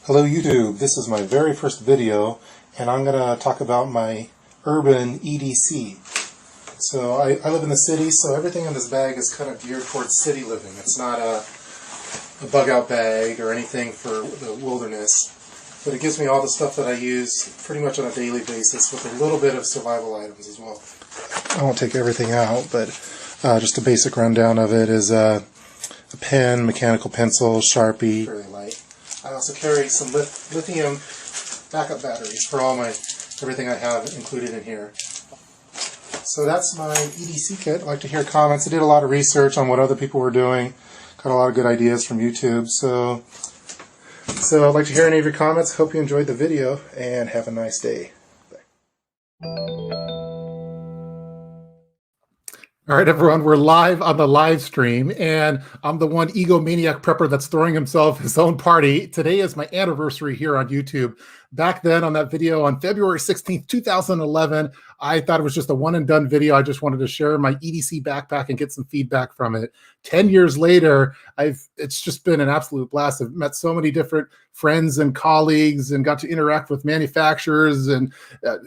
Hello YouTube, this is my very first video and I'm going to talk about my Urban EDC. So I live in the city, so everything in this bag is kind of geared towards city living. It's not a bug out bag or anything for the wilderness, but it gives me all the stuff that I use pretty much on a daily basis with a little bit of survival items as well. I won't take everything out, but just a basic rundown of it is a pen, mechanical pencil, Sharpie, fairly light. I also carry some lithium backup batteries for all everything I have included in here. So that's my EDC kit. I'd like to hear comments. I did a lot of research on what other people were doing. Got a lot of good ideas from YouTube. So I'd like to hear any of your comments. Hope you enjoyed the video and have a nice day. Bye. All right, everyone, we're live on the live stream, and I'm the one egomaniac prepper that's throwing himself his own party. Today is my anniversary here on YouTube. Back then on that video on February 16th, 2011, I thought it was just a one and done video. I just wanted to share my EDC backpack and get some feedback from it. 10 years later, it's just been an absolute blast. I've met so many different friends and colleagues and got to interact with manufacturers and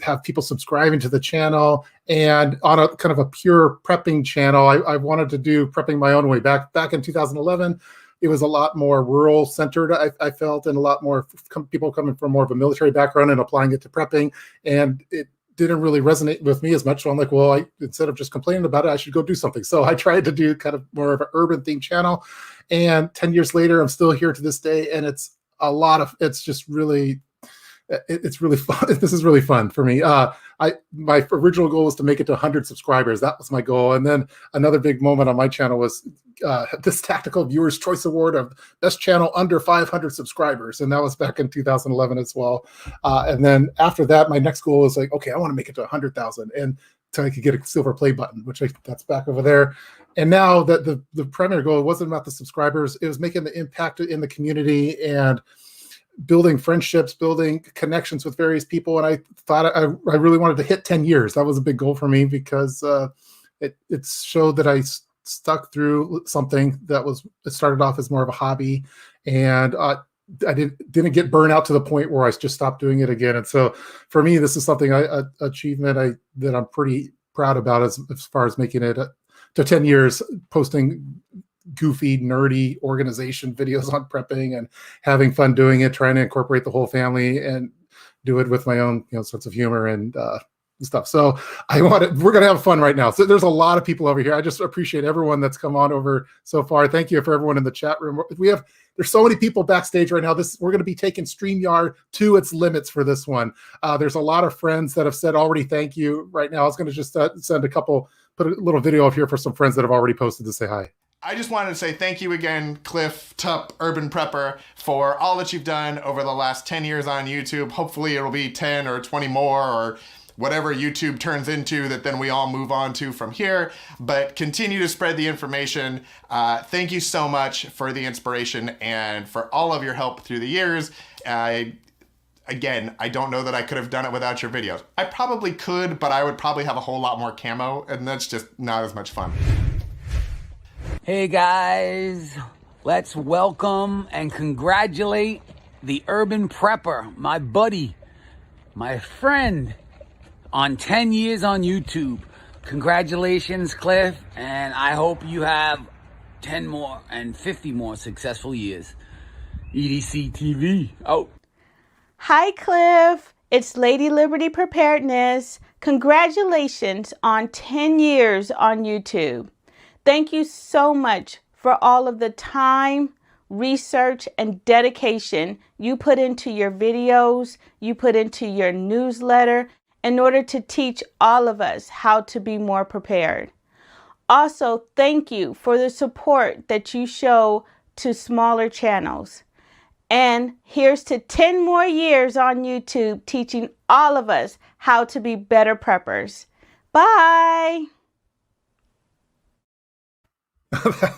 have people subscribing to the channel. And on a kind of a pure prepping channel, I wanted to do prepping my own way. Back in 2011, it was a lot more rural centered, I felt, and a lot more people coming from more of a military background and applying it to prepping. And it didn't really resonate with me as much. So I'm like, well, instead of just complaining about it, I should go do something. So I tried to do kind of more of an urban themed channel. And 10 years later, I'm still here to this day. And it's really fun. This is really fun for me. My original goal was to make it to 100 subscribers. That was my goal. And then another big moment on my channel was this Tactical Viewers Choice Award of Best Channel Under 500 Subscribers. And that was back in 2011 as well. And then after that, my next goal was like, okay, I want to make it to 100,000 and so I could get a silver play button, that's back over there. And now that the primary goal wasn't about the subscribers, it was making the impact in the community and building friendships, building connections with various people. And I thought I really wanted to hit 10 years. That was a big goal for me because it showed that I stuck through something it started off as more of a hobby. And I didn't get burned out to the point where I just stopped doing it again. And so for me, this is something achievement that I'm pretty proud about as far as making it to 10 years, posting goofy, nerdy organization videos on prepping and having fun doing it, trying to incorporate the whole family and do it with my own, sense of humor and stuff. So we're going to have fun right now. So there's a lot of people over here. I just appreciate everyone that's come on over so far. Thank you for everyone in the chat room. There's so many people backstage right now. We're going to be taking StreamYard to its limits for this one. There's a lot of friends that have said already thank you right now. I was going to just put a little video up here for some friends that have already posted to say hi. I just wanted to say thank you again, Cliff, TUP, Urban Prepper, for all that you've done over the last 10 years on YouTube. Hopefully it'll be 10 or 20 more or whatever YouTube turns into that then we all move on to from here. But continue to spread the information. Thank you so much for the inspiration and for all of your help through the years. Again, I don't know that I could have done it without your videos. I probably could, but I would probably have a whole lot more camo, and that's just not as much fun. Hey guys, let's welcome and congratulate the Urban Prepper, my buddy, my friend, on 10 years on YouTube. Congratulations, Cliff, and I hope you have 10 more and 50 more successful years. EDC TV, out. Hi, Cliff. It's Lady Liberty Preparedness. Congratulations on 10 years on YouTube. Thank you so much for all of the time, research, and dedication you put into your videos, you put into your newsletter in order to teach all of us how to be more prepared. Also, thank you for the support that you show to smaller channels. And here's to 10 more years on YouTube teaching all of us how to be better preppers. Bye.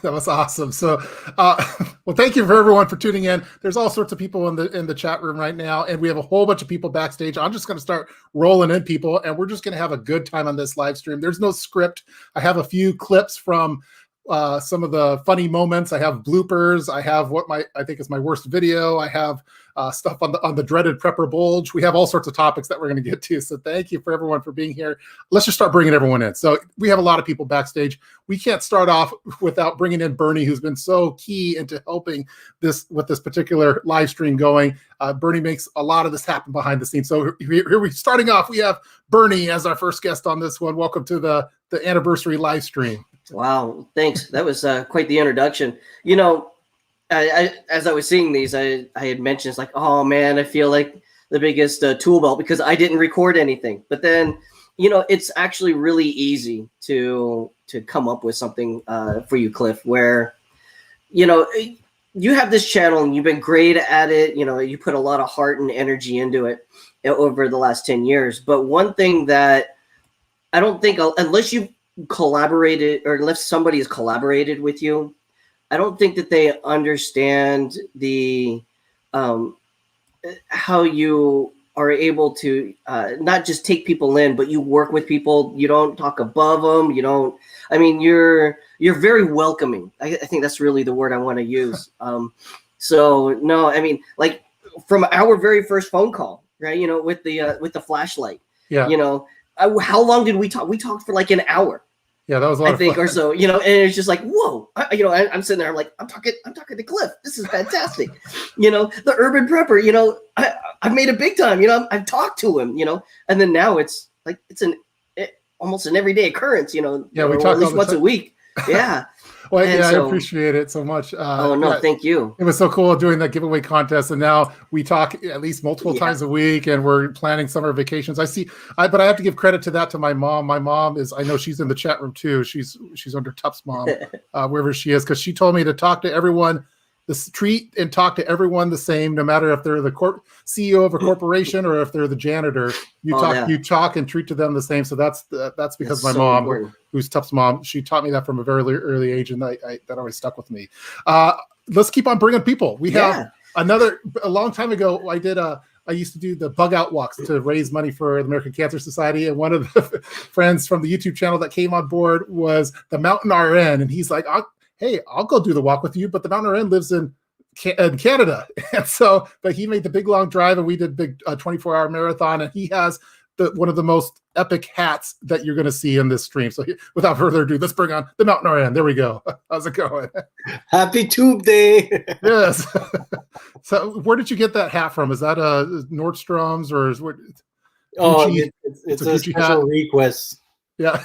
That was awesome. So, well, thank you for everyone for tuning in. There's all sorts of people in the chat room right now, and we have a whole bunch of people backstage. I'm just going to start rolling in people, and we're just going to have a good time on this live stream. There's no script. I have a few clips from some of the funny moments. I have bloopers. I have what I think is my worst video. I have stuff on the dreaded prepper bulge. We have all sorts of topics that we're going to get to. So thank you for everyone for being here. Let's just start bringing everyone in. So we have a lot of people backstage. We can't start off without bringing in Bernie, who's been so key into helping with this particular live stream going. Bernie makes a lot of this happen behind the scenes. So here we starting off. We have Bernie as our first guest on this one. Welcome to the anniversary live stream. Wow, thanks. That was quite the introduction. You know, as I was seeing these, I had mentioned, it's like, oh man, I feel like the biggest tool belt because I didn't record anything. But then, you know, it's actually really easy to come up with something for you, Cliff, where, you know, you have this channel and you've been great at it. You know, you put a lot of heart and energy into it over the last 10 years. But one thing that I don't think, unless you collaborated or unless somebody has collaborated with you, I don't think that they understand the how you are able to not just take people in, but you work with people. You don't talk above them. You don't. I mean, you're very welcoming. I think that's really the word I want to use. So no, I mean, like from our very first phone call, right? You know, with the flashlight. Yeah. You know, how long did we talk? We talked for like an hour. Yeah, that was a lot I think, or so, you know, and it's just like, whoa, you know, I'm sitting there, I'm like, I'm talking to Cliff. This is fantastic. You know, the urban prepper, you know, I've made it big time, you know, I've talked to him, you know, and then now it's like, it's almost an everyday occurrence, you know, yeah, we talk talk at least once a week. Yeah. Well, yeah, so, I appreciate it so much. Oh, no, yeah, thank you. It was so cool doing that giveaway contest. And now we talk at least multiple times a week and we're planning summer vacations. But I have to give credit to my mom. My mom I know she's in the chat room too. She's under TUP's mom, wherever she is, because she told me to talk to everyone, treat and talk to everyone the same, no matter if they're the CEO of a corporation or if they're the janitor. You talk and treat to them the same. So that's because my mom, important. Who's TUP's mom, she taught me that from a very early age, and that always stuck with me. Let's keep on bringing people. We have a long time ago. I used to do the bug out walks to raise money for the American Cancer Society, and one of the friends from the YouTube channel that came on board was the Mountain RN, and he's like, hey, I'll go do the walk with you, but the Mountain RN lives in Canada. And so, but he made the big long drive and we did big 24-hour marathon, and he has one of the most epic hats that you're going to see in this stream. So without further ado, let's bring on the Mountain RN. There we go. How's it going? Happy Tube Day. Yes. So where did you get that hat from? Is that Nordstrom's or is what? It's a special request. Yeah.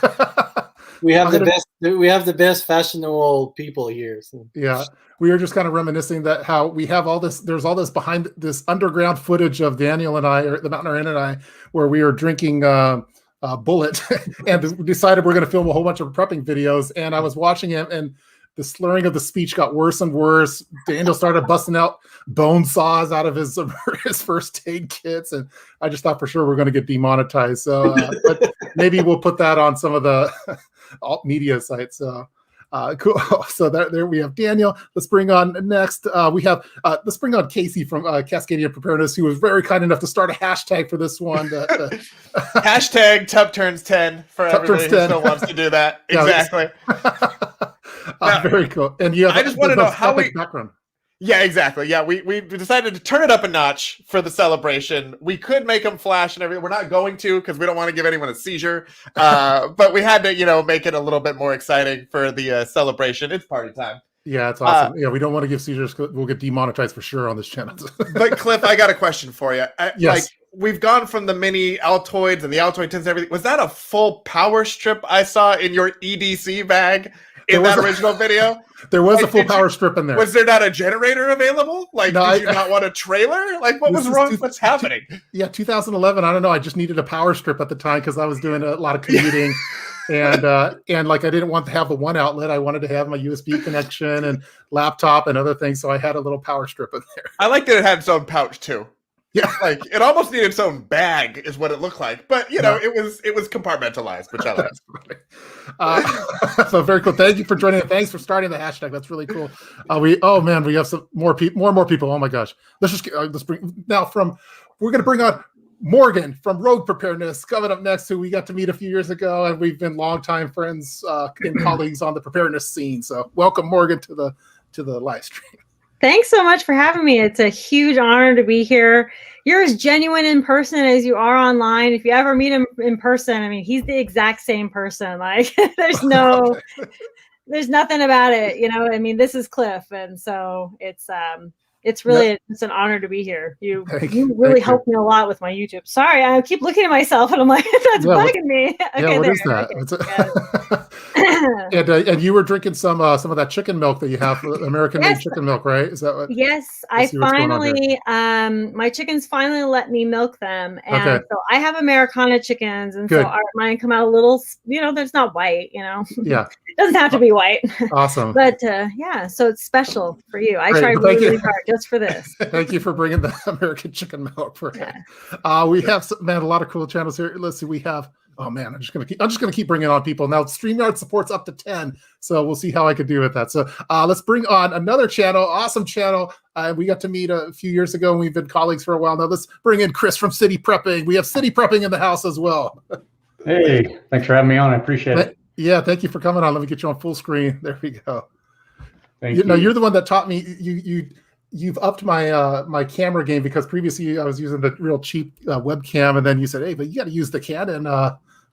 We have the best fashionable people here. So. Yeah, we were just kind of reminiscing that how we have all this. There's all this behind this underground footage of Daniel and I, or the Mountain RN and I, where we were drinking Bullet, and we decided we're going to film a whole bunch of prepping videos. And I was watching him, and the slurring of the speech got worse and worse. Daniel started busting out bone saws out of his first aid kits, and I just thought for sure we're going to get demonetized. So, but maybe we'll put that on some of the alt media sites. Cool. So there we have Daniel. Let's bring on next. Let's bring on Casey from Cascadia Preparedness, who was very kind enough to start a hashtag for this one. Hashtag TUP turns 10 for everybody who still wants to do that. Exactly. Very cool. And you have I just want to know how background. Yeah, exactly. Yeah, we decided to turn it up a notch for the celebration. We could make them flash and everything. We're not going to because we don't want to give anyone a seizure. But we had to, make it a little bit more exciting for the celebration. It's party time. Yeah, it's awesome. We don't want to give seizures. We'll get demonetized for sure on this channel. But Cliff, I got a question for you. Yes. Like, we've gone from the mini Altoids and the Altoid tins and everything. Was that a full power strip I saw in your EDC bag? In that original video? There was a full power strip in there. Was there not a generator available? Like, did you not want a trailer? Like, what was wrong? What's happening? 2011. I don't know. I just needed a power strip at the time because I was doing a lot of commuting. And like I didn't want to have the one outlet. I wanted to have my USB connection and laptop and other things. So I had a little power strip in there. I like that it had its own pouch too. Yeah, like it almost needed its own bag, is what it looked like. But it was compartmentalized, which I like. So very cool. Thank you for joining. Thanks for starting the hashtag. That's really cool. We have some more people. Oh my gosh. Let's bring now we're going to bring on Morgan from Road Preparedness coming up next, who we got to meet a few years ago, and we've been longtime friends and colleagues on the preparedness scene. So welcome, Morgan, to the live stream. Thanks so much for having me. It's a huge honor to be here. You're as genuine in person as you are online. If you ever meet him in person, I mean, he's the exact same person. Like there's nothing about it, you know. I mean, this is Cliff, and so it's really it's an honor to be here. You really helped me a lot with my YouTube. Sorry, I keep looking at myself and I'm like, that's bugging me. Okay, what is that? And you were drinking some of that chicken milk that you have, American-made chicken milk, right? Is that what? Yes, I finally my chickens finally let me milk them, and so I have Americana chickens, and so mine come out a little, you know, there's not white, you know. Yeah, it doesn't have to be white. Awesome. But yeah, so it's special for you. I tried really hard just for this. Thank you for bringing the American chicken milk for it. We have a lot of cool channels here. Let's see, we have. Oh man, I'm just gonna keep bringing on people now. StreamYard supports up to 10, so we'll see how I could do with that. So let's bring on another channel, awesome channel. We got to meet a few years ago, and we've been colleagues for a while now. Let's bring in Chris from City Prepping. We have City Prepping in the house as well. Hey, thanks for having me on. I appreciate it. Yeah, thank you for coming on. Let me get you on full screen. There we go. Thank you. Now you're the one that taught me. You've upped my my camera game, because previously I was using the real cheap webcam, and then you said, "Hey, but you got to use the Canon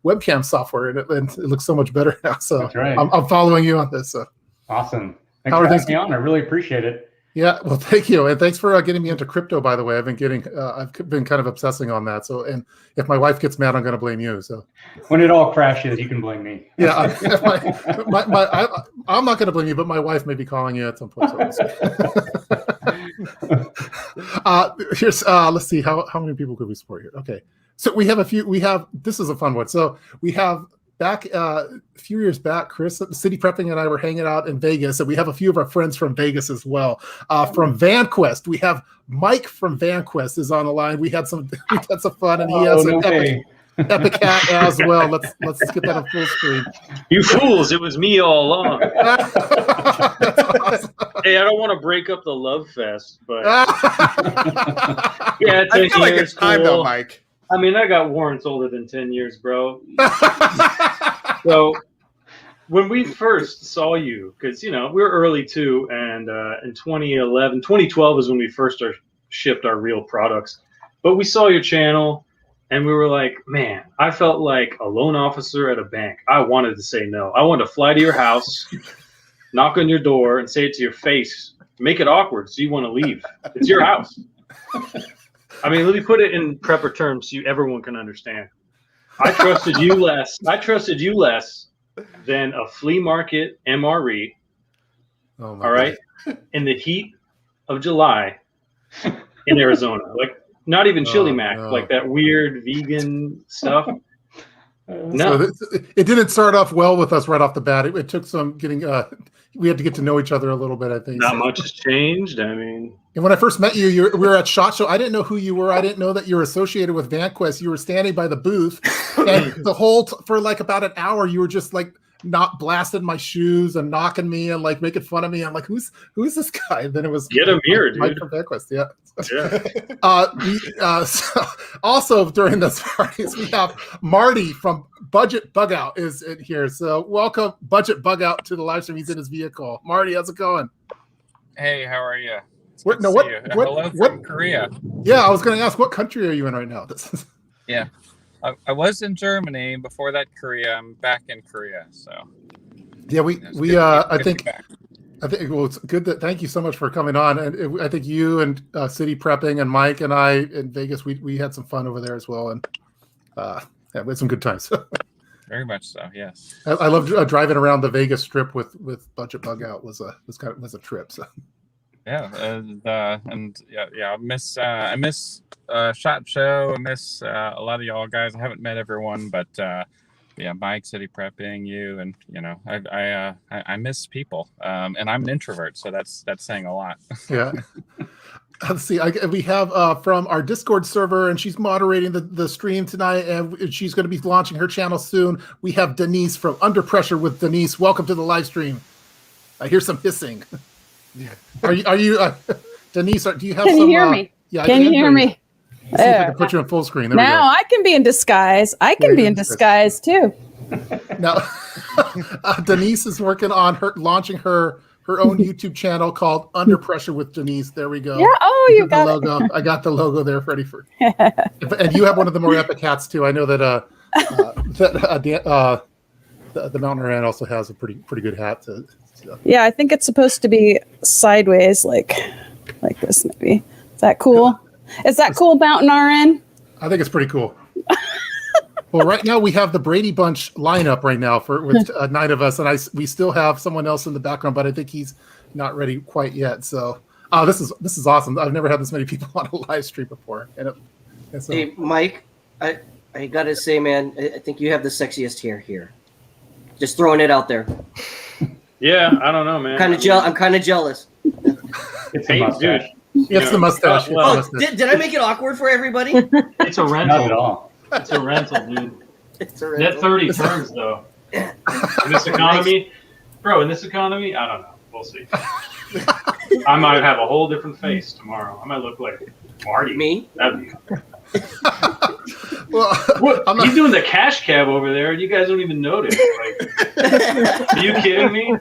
webcam software," and it looks so much better now. So that's right. I'm following you on this. So. Awesome. Thanks for having me on. I really appreciate it. Yeah, well, thank you, and thanks for getting me into crypto. By the way, I've been kind of obsessing on that. So, and if my wife gets mad, I'm going to blame you. So, when it all crashes, you can blame me. Yeah, I'm not going to blame you, but my wife may be calling you at some point. Here's let's see how many people could we support here. Okay, so we have a few. This is a fun one. So we have. Back a few years back, Chris, City Prepping and I were hanging out in Vegas, and we have a few of our friends from Vegas as well. From VanQuest, we have Mike from VanQuest is on the line. We had some fun, and he has an epic hat as well. Let's get that on full screen. You fools! It was me all along. That's awesome. Hey, I don't want to break up the love fest, but yeah, I feel like it's time though, Mike. I mean, I got warrants older than 10 years, bro. So when we first saw you, because, you know, we were early too, and in 2012 is when we first shipped our real products. But we saw your channel, and we were like, man, I felt like a loan officer at a bank. I wanted to say no. I wanted to fly to your house, knock on your door, and say it to your face. Make it awkward so you want to leave. It's your house. I mean, let me put it in prepper terms so everyone can understand. I trusted you less. I trusted you less than a flea market MRE. Oh my all right, in the heat of July in Arizona, like not even chili mac, like that weird vegan stuff. No, so it didn't start off well with us right off the bat. It took some getting. We had to get to know each other a little bit, I think. Not much has changed. I mean, and when I first met you, we were at SHOT Show. I didn't know who you were. I didn't know that you were associated with VanQuest. You were standing by the booth, and the whole for like about an hour, you were just like not blasting my shoes and knocking me and like making fun of me. I'm like, who's this guy? And then it was get a mirror, dude. Mike from VanQuest, So also during those parties, we have Marty from Budget Bug Out is in here. So welcome Budget Bug Out to the live stream. He's in his vehicle. Marty, how's it going? Hey, how are you? Hello from Korea. Yeah, I was going to ask, what country are you in right now? Yeah, I was in Germany before that. Korea. I'm back in Korea. So yeah, I think well, it's good that. Thank you so much for coming on. And I think you and City Prepping and Mike and I in Vegas, we had some fun over there as well, and yeah, we had some good times. Very much so. Yes, I loved driving around the Vegas Strip with Budget Bug Out. Was a trip. So. Yeah, I miss SHOT Show. I miss a lot of y'all guys. I haven't met everyone, but yeah, Mike, City Prepping, you, and you know, I miss people. And I'm an introvert, so that's saying a lot. Yeah. Let's see. We have from our Discord server, and she's moderating the stream tonight, and she's going to be launching her channel soon. We have Denise from Under Pressure with Denise. Welcome to the live stream. I hear some hissing. Yeah. Are you Denise? Do you have? Can you hear me? Yeah. Can you hear me? Let's see if I can put you in full screen. There Now I can be in disguise. I can be in disguise too. Now, Denise is working on launching her own YouTube channel called Under Pressure with Denise. There we go. Yeah. Oh, you got the logo. I got the logo there ready for. And you have one of the more epic hats too. I know that the Mountain Ran also has a pretty good hat. Yeah, I think it's supposed to be sideways, like this. Maybe is that cool? Is that cool, Mountain RN? I think it's pretty cool. Well, right now we have the Brady Bunch lineup right now with 9 of us, and we still have someone else in the background, but I think he's not ready quite yet. So, this is awesome. I've never had this many people on a live stream before. So, hey, Mike, I gotta say, man, I think you have the sexiest hair here. Just throwing it out there. Yeah, I don't know, man. I'm kind of jealous. It's a mustache. It's the mustache. Did I make it awkward for everybody? It's a rental. Not at all. It's a rental, dude. It's a rental. Net 30 turns, though. In this economy, I don't know. We'll see. I might have a whole different face tomorrow. I might look like Marty. Me? That'd be. Well, he's doing the cash cab over there, and you guys don't even notice. Like, are you kidding me?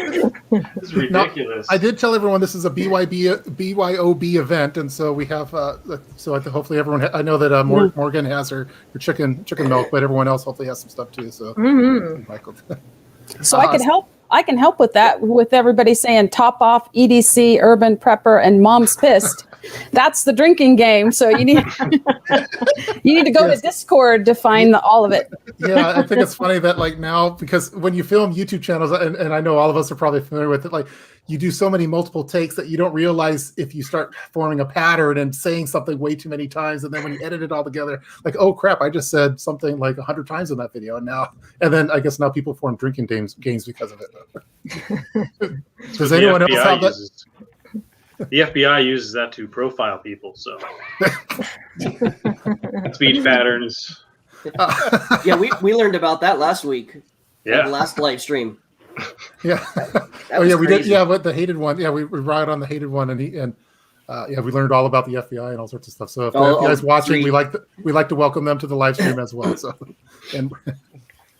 This is ridiculous. No, I did tell everyone this is a BYOB event, and so we have. So hopefully everyone. I know that Morgan has her chicken milk, but everyone else hopefully has some stuff too. So, Michael. So I can help with that. With everybody saying top off, EDC, Urban Prepper, and Mom's Pissed. That's the drinking game. So you need to go to Discord to find all of it. Yeah, I think it's funny that now, because when you film YouTube channels, and I know all of us are probably familiar with it, you do so many multiple takes that you don't realize if you start forming a pattern and saying something way too many times, and then when you edit it all together, oh crap, I just said something 100 times in that video, and then I guess now people form drinking games because of it. Does anyone else have that? The FBI uses that to profile people, so speech patterns. Yeah, we learned about that last week. Yeah, the last live stream. Yeah. We did. Yeah, but the hated one. Yeah, we riot on the hated one, and we learned all about the FBI and all sorts of stuff. So if the FBI's watching, we like to welcome them to the live stream as well. So, and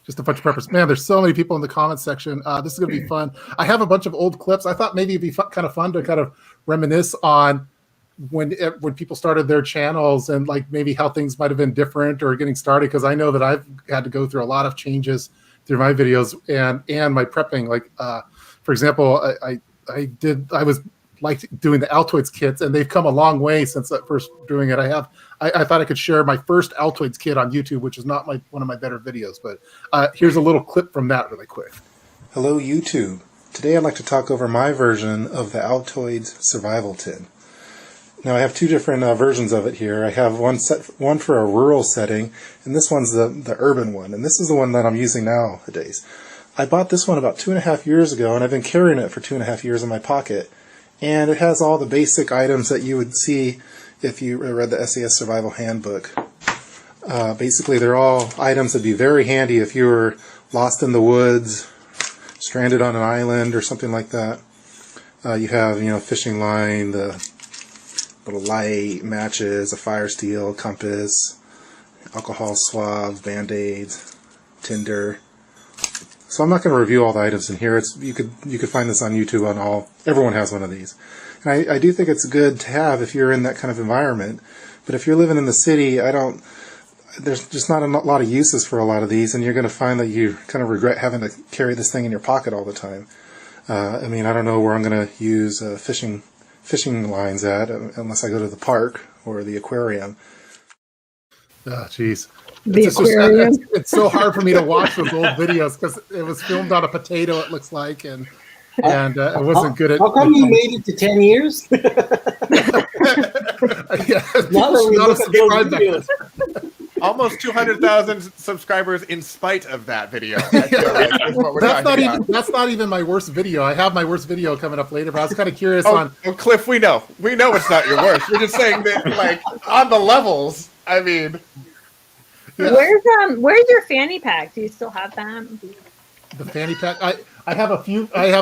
just a bunch of preppers. Man, there's so many people in the comments section. This is going to be fun. I have a bunch of old clips. I thought maybe it'd be kind of fun to kind of reminisce on when people started their channels and maybe how things might have been different or getting started. Because I know that I've had to go through a lot of changes through my videos and my prepping. For example, I was doing the Altoids kits, and they've come a long way since I first doing it. I thought I could share my first Altoids kit on YouTube, which is not one of my better videos, but here's a little clip from that really quick. Hello YouTube. Today I'd like to talk over my version of the Altoids survival tin. Now I have two different versions of it here. I have one for a rural setting, and this one's the urban one, and this is the one that I'm using nowadays. I bought this one about 2.5 years ago, and I've been carrying it for 2.5 years in my pocket. And it has all the basic items that you would see if you read the SAS Survival Handbook. Basically, they're all items that'd be very handy if you were lost in the woods, stranded on an island, or something like that. You have, fishing line, the little light, matches, a fire steel, compass, alcohol swabs, band-aids, tinder. So I'm not going to review all the items in here. You could find this on YouTube everyone has one of these. And I do think it's good to have if you're in that kind of environment. But if you're living in the city, there's just not a lot of uses for a lot of these, and you're going to find that you kind of regret having to carry this thing in your pocket all the time. I don't know where I'm going to use fishing lines at unless I go to the park or the aquarium. Oh, jeez. It's so hard for me to watch those old videos because it was filmed on a potato, it looks like, and it wasn't good at. How come you made it to 10 years? Almost 200,000 subscribers in spite of that video. That's not even my worst video. I have my worst video coming up later, but I was kind of curious on. Oh, Cliff, we know it's not your worst. We're just saying that, on the levels. I mean. Yeah. Where's your fanny pack? Do you still have that? The fanny pack. I have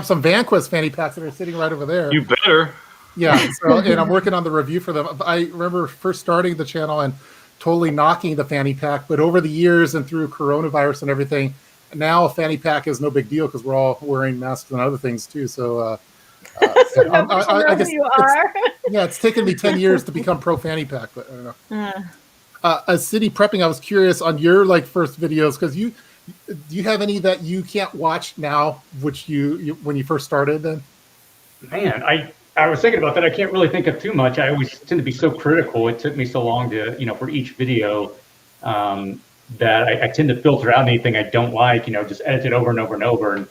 some VanQuest fanny packs that are sitting right over there. You better. Yeah, so and I'm working on the review for them. I remember first starting the channel and totally knocking the fanny pack, but over the years and through coronavirus and everything, now a fanny pack is no big deal because we're all wearing masks and other things too. So I guess you are. it's taken me 10 years to become pro fanny pack, but I don't know. As city prepping, I was curious on your like first videos because do you have any that you can't watch now, which you when you first started then? Man, I was thinking about that. I can't really think of too much. I always tend to be so critical. It took me so long to, for each video that I tend to filter out anything I don't like, just edit it over and over and over. And,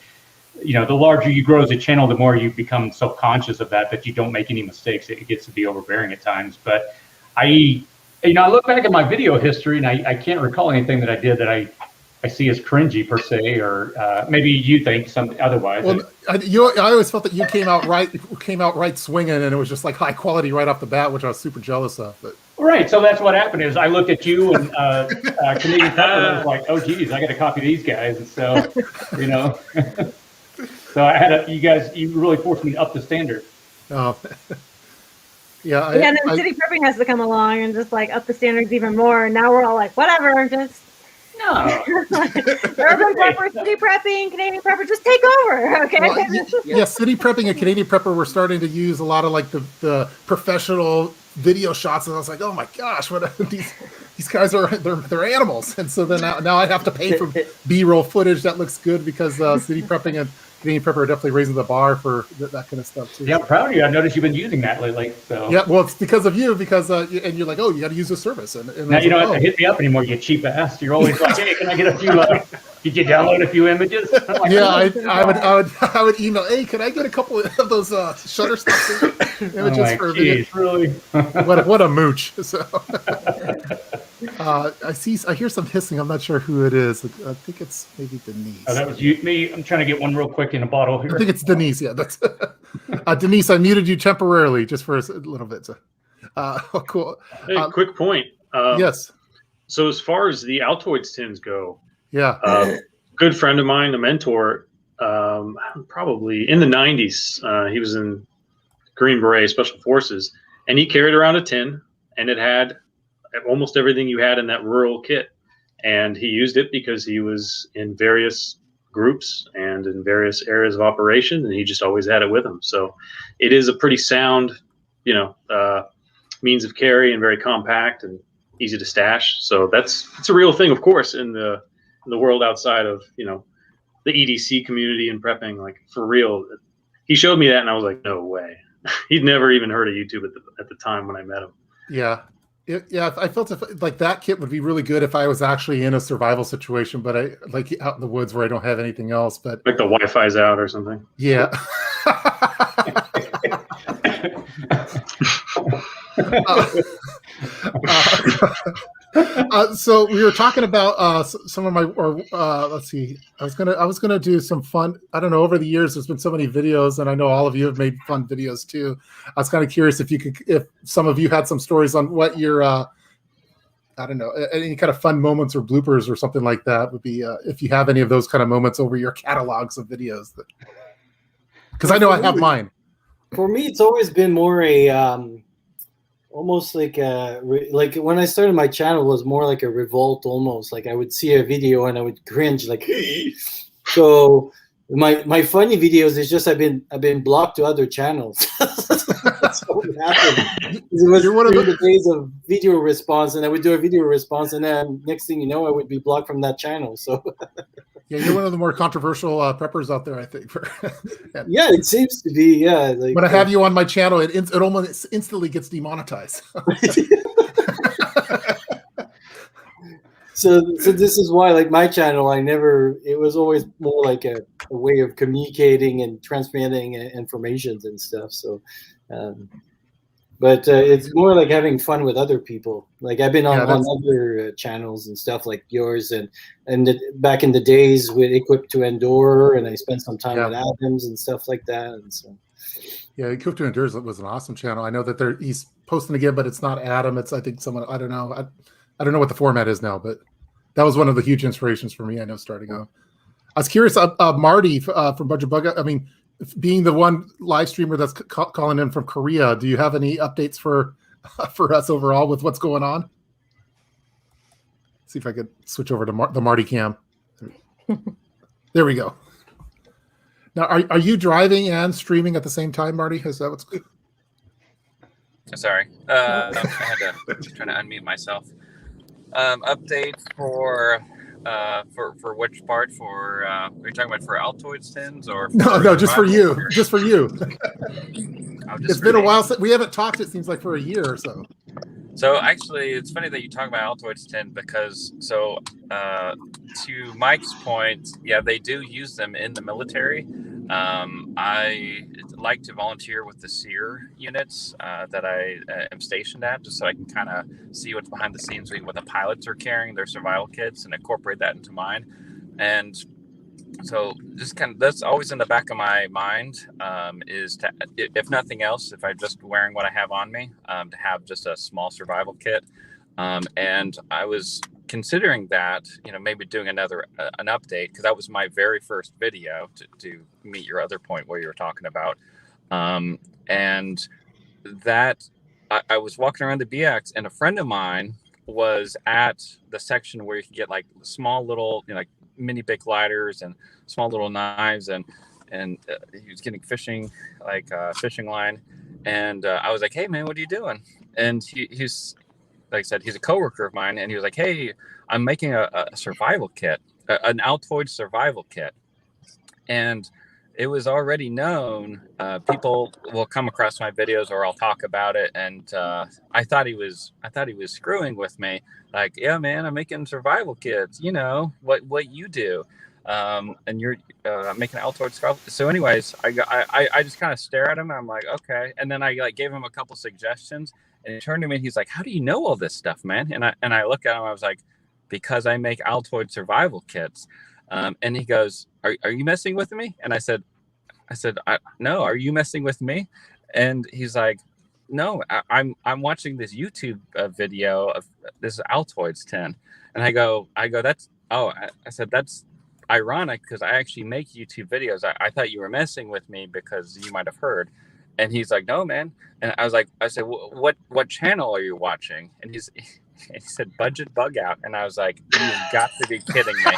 the larger you grow as a channel, the more you become self-conscious of that you don't make any mistakes. It gets to be overbearing at times. But I look back at my video history and I can't recall anything that I did that I see as cringy per se, or maybe you think something otherwise. Well, I always felt that you came out right swinging, and it was just like high quality right off the bat, which I was super jealous of. But right, so that's what happened. Is I looked at you and Canadian Pepper, and I was like, oh geez, I got to copy these guys, and so so I had you really forced me up the standard. Oh. Yeah, and then city prepping has to come along and just like up the standards even more. And now we're all like, whatever, just. No. Urban prepper, city prepping, Canadian prepper, just take over, okay? Well, city prepping and Canadian prepper, we're starting to use a lot of like the professional video shots, and I was like, oh my gosh, what are these guys they're animals, and so then now I have to pay for B-roll footage that looks good because city prepping and Canadian prepper are definitely raising the bar for that kind of stuff too. Yeah, I'm proud of you. I noticed you've been using that lately. So yeah, well, it's because of you, because and you're like, oh, you got to use the service, and now you don't have to hit me up anymore. You cheap ass. You're always like, hey, can I get a few? Did you download a few images? Like, yeah, I would email. Hey, can I get a couple of those Shutterstock images for geez, really? what a mooch. So I hear some hissing. I'm not sure who it is. I think it's maybe Denise. Oh, that was me. I'm trying to get one real quick in a bottle here. I think it's Denise. Yeah, that's Denise. I muted you temporarily just for a little bit. So, cool. Hey, quick point. Yes. So as far as the Altoids tins go, yeah, good friend of mine, a mentor, probably in the 90s. He was in Green Beret Special Forces, and he carried around a tin, and it had almost everything you had in that rural kit. And he used it because he was in various groups and in various areas of operation, and he just always had it with him. So it is a pretty sound, means of carry, and very compact and easy to stash. So it's a real thing, of course, in the world outside of, the EDC community and prepping, like for real. He showed me that and I was like, no way. He'd never even heard of YouTube at the time when I met him. Yeah. I felt like that kit would be really good if I was actually in a survival situation, but I like out in the woods where I don't have anything else. But like the Wi-Fi's out or something. Yeah. So we were talking about some of my, let's see. I was gonna do some fun. I don't know. Over the years, there's been so many videos, and I know all of you have made fun videos too. I was kind of curious if some of you had some stories on what your, I don't know, any kind of fun moments or bloopers or something like that would be. If you have any of those kind of moments over your catalogs of videos, because I know I have mine. For me, it's always been more a almost like when I started my channel, it was more like a revolt almost. Like I would see a video and I would cringe like so my funny videos is just I've been blocked to other channels. That's what happened. It was one of the days of video response, and I would do a video response, and then next thing you know, I would be blocked from that channel. So yeah, you're one of the more controversial preppers out there, I think. Yeah, it seems to be. Yeah, like, when I have you on my channel, it almost instantly gets demonetized. So this is why, like my channel, it was always more like a way of communicating and transmitting information and stuff. So, but it's more like having fun with other people. Like I've been on other channels and stuff like yours, and back in the days with Equip to Endure, and I spent some time with Adams and stuff like that. And so, yeah, Equip to Endure was an awesome channel. I know that he's posting again, but it's not Adam. It's I think someone, I don't know. I don't know what the format is now, but that was one of the huge inspirations for me. I know starting out. I was curious, Marty from Budget Bug. I mean, being the one live streamer that's calling in from Korea, do you have any updates for us overall with what's going on? See if I could switch over to the Marty cam. There we go. Now, are you driving and streaming at the same time, Marty? Is that what's good? Sorry, I had to try to unmute myself. Updates for which part? Are you talking about for Altoids tins or? No, just for you. Just for you. It's been a while since we haven't talked. It seems like for a year or so. So actually, it's funny that you talk about Altoids tin because to Mike's point, yeah, they do use them in the military. I like to volunteer with the SEER units that I am stationed at, just so I can kind of see what's behind the scenes what the pilots are carrying, their survival kits, and incorporate that into mine. And so just kind of that's always in the back of my mind is to, if nothing else, if I'm just wearing what I have on me, to have just a small survival kit. And I was considering that, maybe doing an update, because that was my very first video to meet your other point where you were talking about. And that I was walking around the BX and a friend of mine was at the section where you can get like small little, like mini big lighters and small little knives, and he was getting fishing line, and I was like, hey man, what are you doing? And he's like I said, he's a coworker of mine, and he was like, hey, I'm making a survival kit, an Altoid survival kit. And it was already known, people will come across my videos or I'll talk about it, and I thought he was screwing with me, like, yeah man, I'm making survival kits, what you do, and you're making Altoid survival. So anyways, I just kind of stare at him and I'm like, okay. And then I gave him a couple suggestions, and he turned to me and he's like, how do you know all this stuff, man? And I look at him, I was like, because I make Altoid survival kits. And he goes, are you messing with me? And I said, no, are you messing with me? And he's like, no, I'm watching this YouTube video of this Altoids tin. And I go, I said, that's ironic because I actually make YouTube videos. I thought you were messing with me because you might have heard. And he's like, no, man. And I said, what channel are you watching? And he said, Budget Bug Out. And I was like, you've got to be kidding me.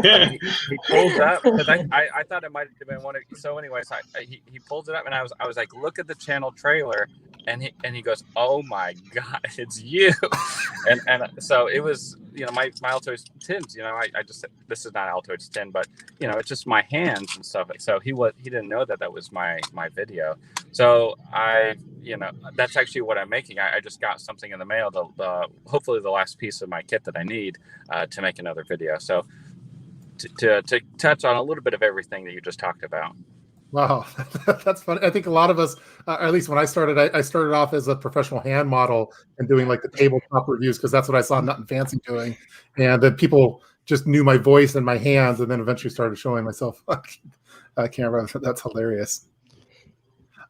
And he pulls up, because I thought it might have been one of, so anyways, he pulls it up, and I was like, look at the channel trailer, and he goes, oh my God, it's you. and so it was, my Altoids tins, I just, this is not Altoids tin, but it's just my hands and stuff. So he didn't know that was my video. So that's actually what I'm making. I just got something in the mail, hopefully the last piece of my kit that I need to make another video. So to touch on a little bit of everything that you just talked about. Wow, that's funny. I think a lot of us, at least when I started off as a professional hand model and doing like the tabletop reviews, because that's what I saw Nothing Fancy doing. And then people just knew my voice and my hands, and then eventually started showing myself on camera. That's hilarious.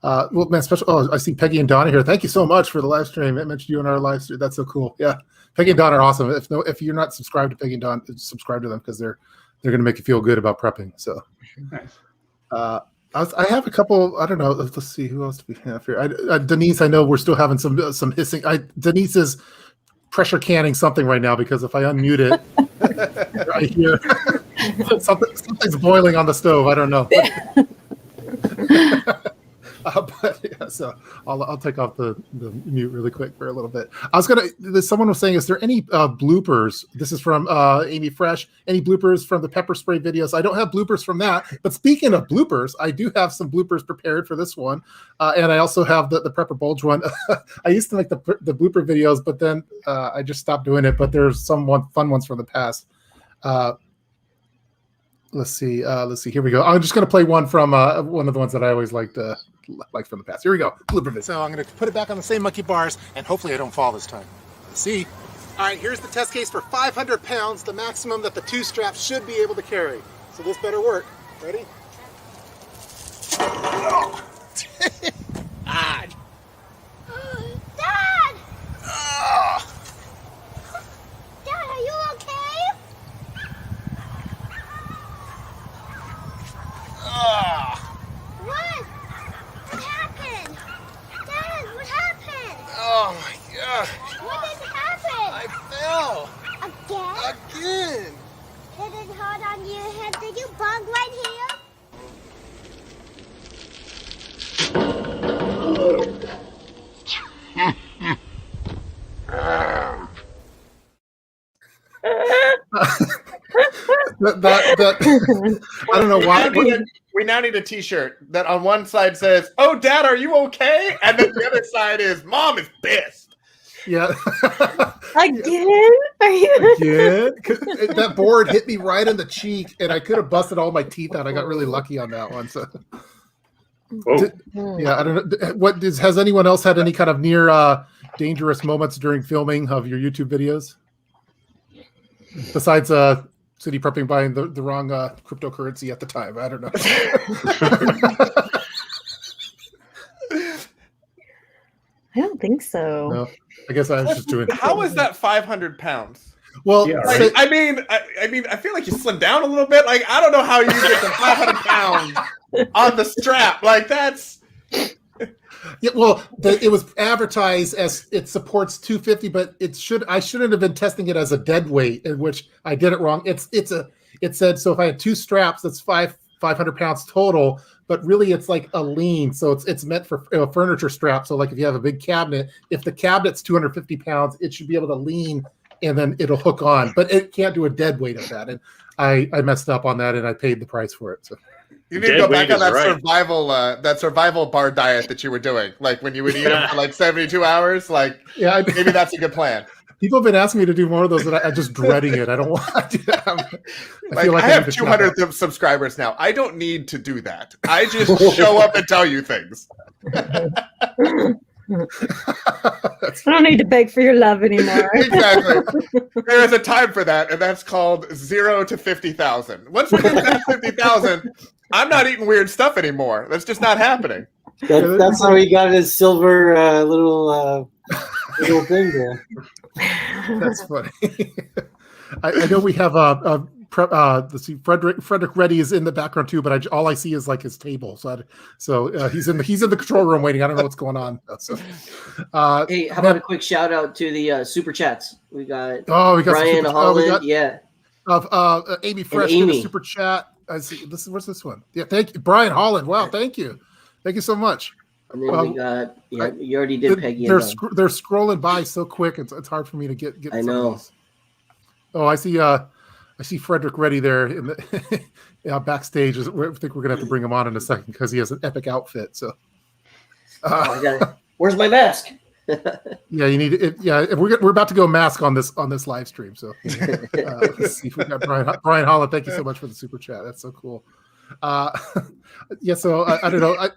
Well, man, I see Peggy and Donna here. Thank you so much for the live stream. I mentioned you in our live stream. That's so cool. Yeah, Peggy and Donna are awesome. If you're not subscribed to Peggy and Donna, subscribe to them, because they're going to make you feel good about prepping. So, nice. I have a couple. I don't know. Let's see who else do we have here. Denise, I know we're still having some hissing. Denise is pressure canning something right now, because if I unmute it, I hear something's boiling on the stove. I don't know. But yeah, so I'll take off the mute really quick for a little bit. Someone was saying, is there any bloopers? This is from Amy Fresh. Any bloopers from the pepper spray videos? I don't have bloopers from that. But speaking of bloopers, I do have some bloopers prepared for this one, and I also have the Prepper Bulge one. I used to make the blooper videos, but then I just stopped doing it. But there's some fun ones from the past. Let's see. Here we go. I'm just going to play one from one of the ones that I always liked from the past. Here we go. So I'm going to put it back on the same monkey bars, and hopefully I don't fall this time. Let's see. All right, here's the test case for 500 pounds, the maximum that the two straps should be able to carry. So this better work. Ready? Oh. God. Dad! Oh. Dad, are you okay? Again! Hit it hard on your head. Did you bug right here? I don't know why. We now need a T-shirt that on one side says, "Oh, Dad, are you okay?" and then the other side is, "Mom is pissed." Yeah. Again? Are you Again? That board hit me right in the cheek, and I could have busted all my teeth out. I got really lucky on that one. So. Yeah, I don't know. Has anyone else had any kind of near dangerous moments during filming of your YouTube videos? Besides City Prepping buying the wrong cryptocurrency at the time. I don't know. I don't think so. No, I guess I was just doing. How is that 500 pounds? Well, like, I mean, I feel like you slimmed down a little bit. Like, I don't know how you get to 500 pounds on the strap. Like, that's. Yeah, well, it was advertised as it supports 250, but I shouldn't have been testing it as a dead weight, in which I did it wrong. It said so if I had 2 straps, that's 500 pounds total, but really it's like a lean, so it's meant for a furniture strap. So like if you have a big cabinet, if the cabinet's 250 pounds, it should be able to lean and then it'll hook on, but it can't do a dead weight of that. And I messed up on that, and I paid the price for it. So. You need to go back on that survival bar diet that you were doing, like when you would eat them for like 72 hours. Like, yeah, maybe that's a good plan. People have been asking me to do more of those, and I'm just dreading it. I don't want to. I have 200 subscribers now. I don't need to do that. I just show up and tell you things. I don't need to beg for your love anymore. Exactly. There is a time for that, and that's called 0 to 50,000. Once we get to 50,000, I'm not eating weird stuff anymore. That's just not happening. That's how he got his silver little thing there. That's funny. I know we have let's see, Frederick Reddy is in the background too, but all I see is like his table. So he's in the control room waiting. I don't know what's going on. So, hey, how about a quick shout out to the super chats? We got Brian Holland, Amy Fresh did a super chat. I see. What's this one? Yeah, thank you, Brian Holland. Wow, thank you so much. And then we got you already did Peggy. They're scrolling by so quick. It's hard for me to get. I know. Oh, I see Frederick Reddy there in the backstage. I think we're gonna have to bring him on in a second because he has an epic outfit. So, I got it. Where's my mask? Yeah, you need it. Yeah, we're about to go mask on this live stream. So let's see if we got Brian Holland. Thank you so much for the super chat. That's so cool. Yeah, so I don't know.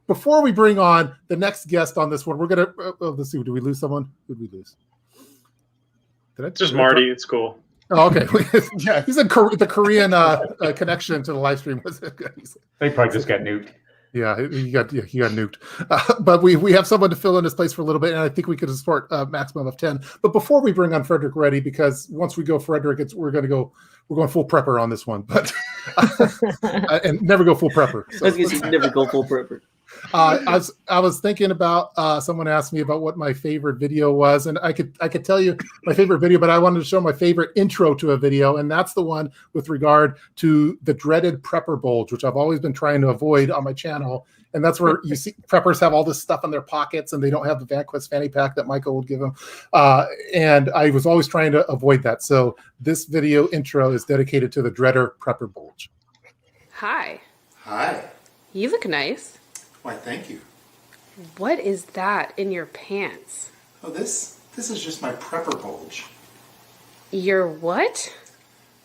Before we bring on the next guest on this one, we're gonna let's see. Did we lose someone? Who did we lose? Just Marty. It's cool. Oh, okay. Yeah, he's in the Korean connection to the live stream. They probably just got nuked. Yeah, he got nuked. But we have someone to fill in his place for a little bit, and I think we could support a maximum of 10. But before we bring on Frederick Reddy, because once we go Frederick, we're going full prepper on this one, but and never go full prepper. So. I was going to say never go full prepper. I was thinking about someone asked me about what my favorite video was, and I could tell you my favorite video, but I wanted to show my favorite intro to a video, and that's the one with regard to the dreaded prepper bulge, which I've always been trying to avoid on my channel. And that's where you see preppers have all this stuff in their pockets, and they don't have the VanQuest fanny pack that Michael would give them. And I was always trying to avoid that. So this video intro is dedicated to the dreader prepper bulge. Hi. Hi. You look nice. Why, thank you. What is that in your pants? Oh, this is just my prepper bulge. Your what?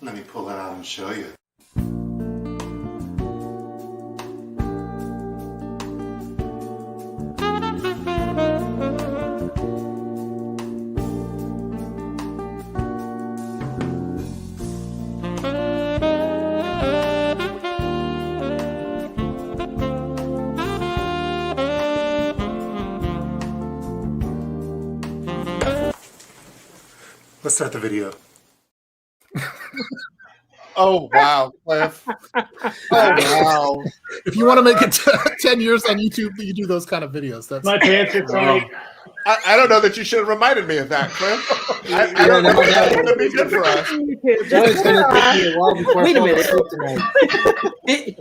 Let me pull it out and show you. Let's start the video. Oh, wow, Cliff. Oh, wow. If you want to make it 10 years on YouTube, you do those kind of videos. That's my pants are tight. I don't know that you should have reminded me of that, Cliff. I don't know if that would be good for us. That was going to take me a while before Wait a minute.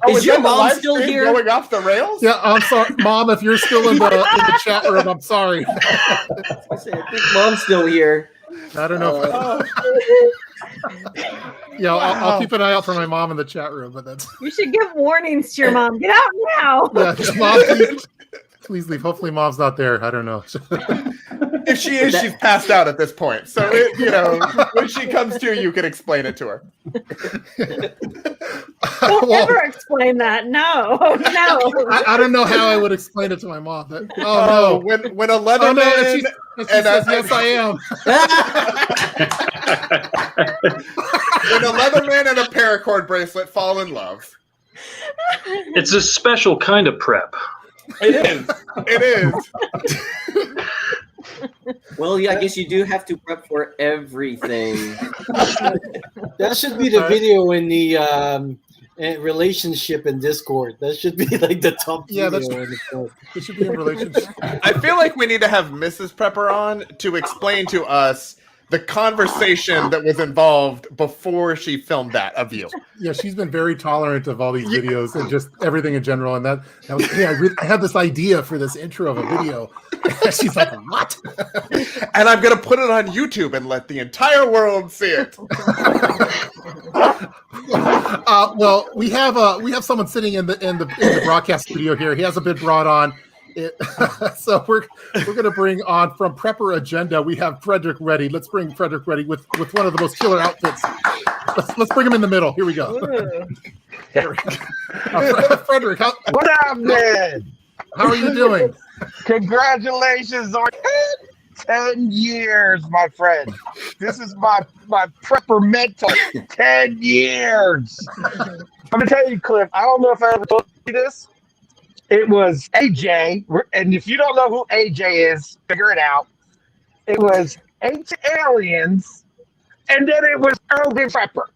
Is your mom still here? Going off the rails? Yeah, I'm sorry, Mom. If you're still in the chat room, I'm sorry. I think Mom's still here. I don't know. Yeah, I'll keep an eye out for my mom in the chat room. But that's. You should give warnings to your mom. Get out now. Yeah, Mom, please leave. Hopefully, Mom's not there. I don't know. If she is, she's passed out at this point. So, when she comes to, you can explain it to her. Don't ever explain that. No. I don't know how I would explain it to my mom. But, no. When a leather man... And she says, yes, I am. When a leather man and a paracord bracelet fall in love. It's a special kind of prep. It is. It is. Well, yeah, I guess you do have to prep for everything. That should be the video in the relationship in Discord. That should be like the top video. It should be a relationship. I feel like we need to have Mrs. Prepper on to explain to us the conversation that was involved before she filmed that of you. Yeah, she's been very tolerant of all these videos and just everything in general. And that was, hey, I had this idea for this intro of a video. She's like, what? And I'm gonna put it on YouTube and let the entire world see it. Well, we have someone sitting in the broadcast studio here. He hasn't been brought on. So we're gonna bring on from Prepper Agenda. We have Frederick ready. Let's bring Frederick ready with one of the most killer outfits. Let's bring him in the middle. Here we go. Frederick, what up, man? How are you doing? Congratulations on 10 years, my friend. This is my prepper mental. 10 years. I'm gonna tell you, Cliff. I don't know if I ever told you this. It was AJ, and if you don't know who AJ is, figure it out. It was Ancient Aliens, and then it was Urban Prepper.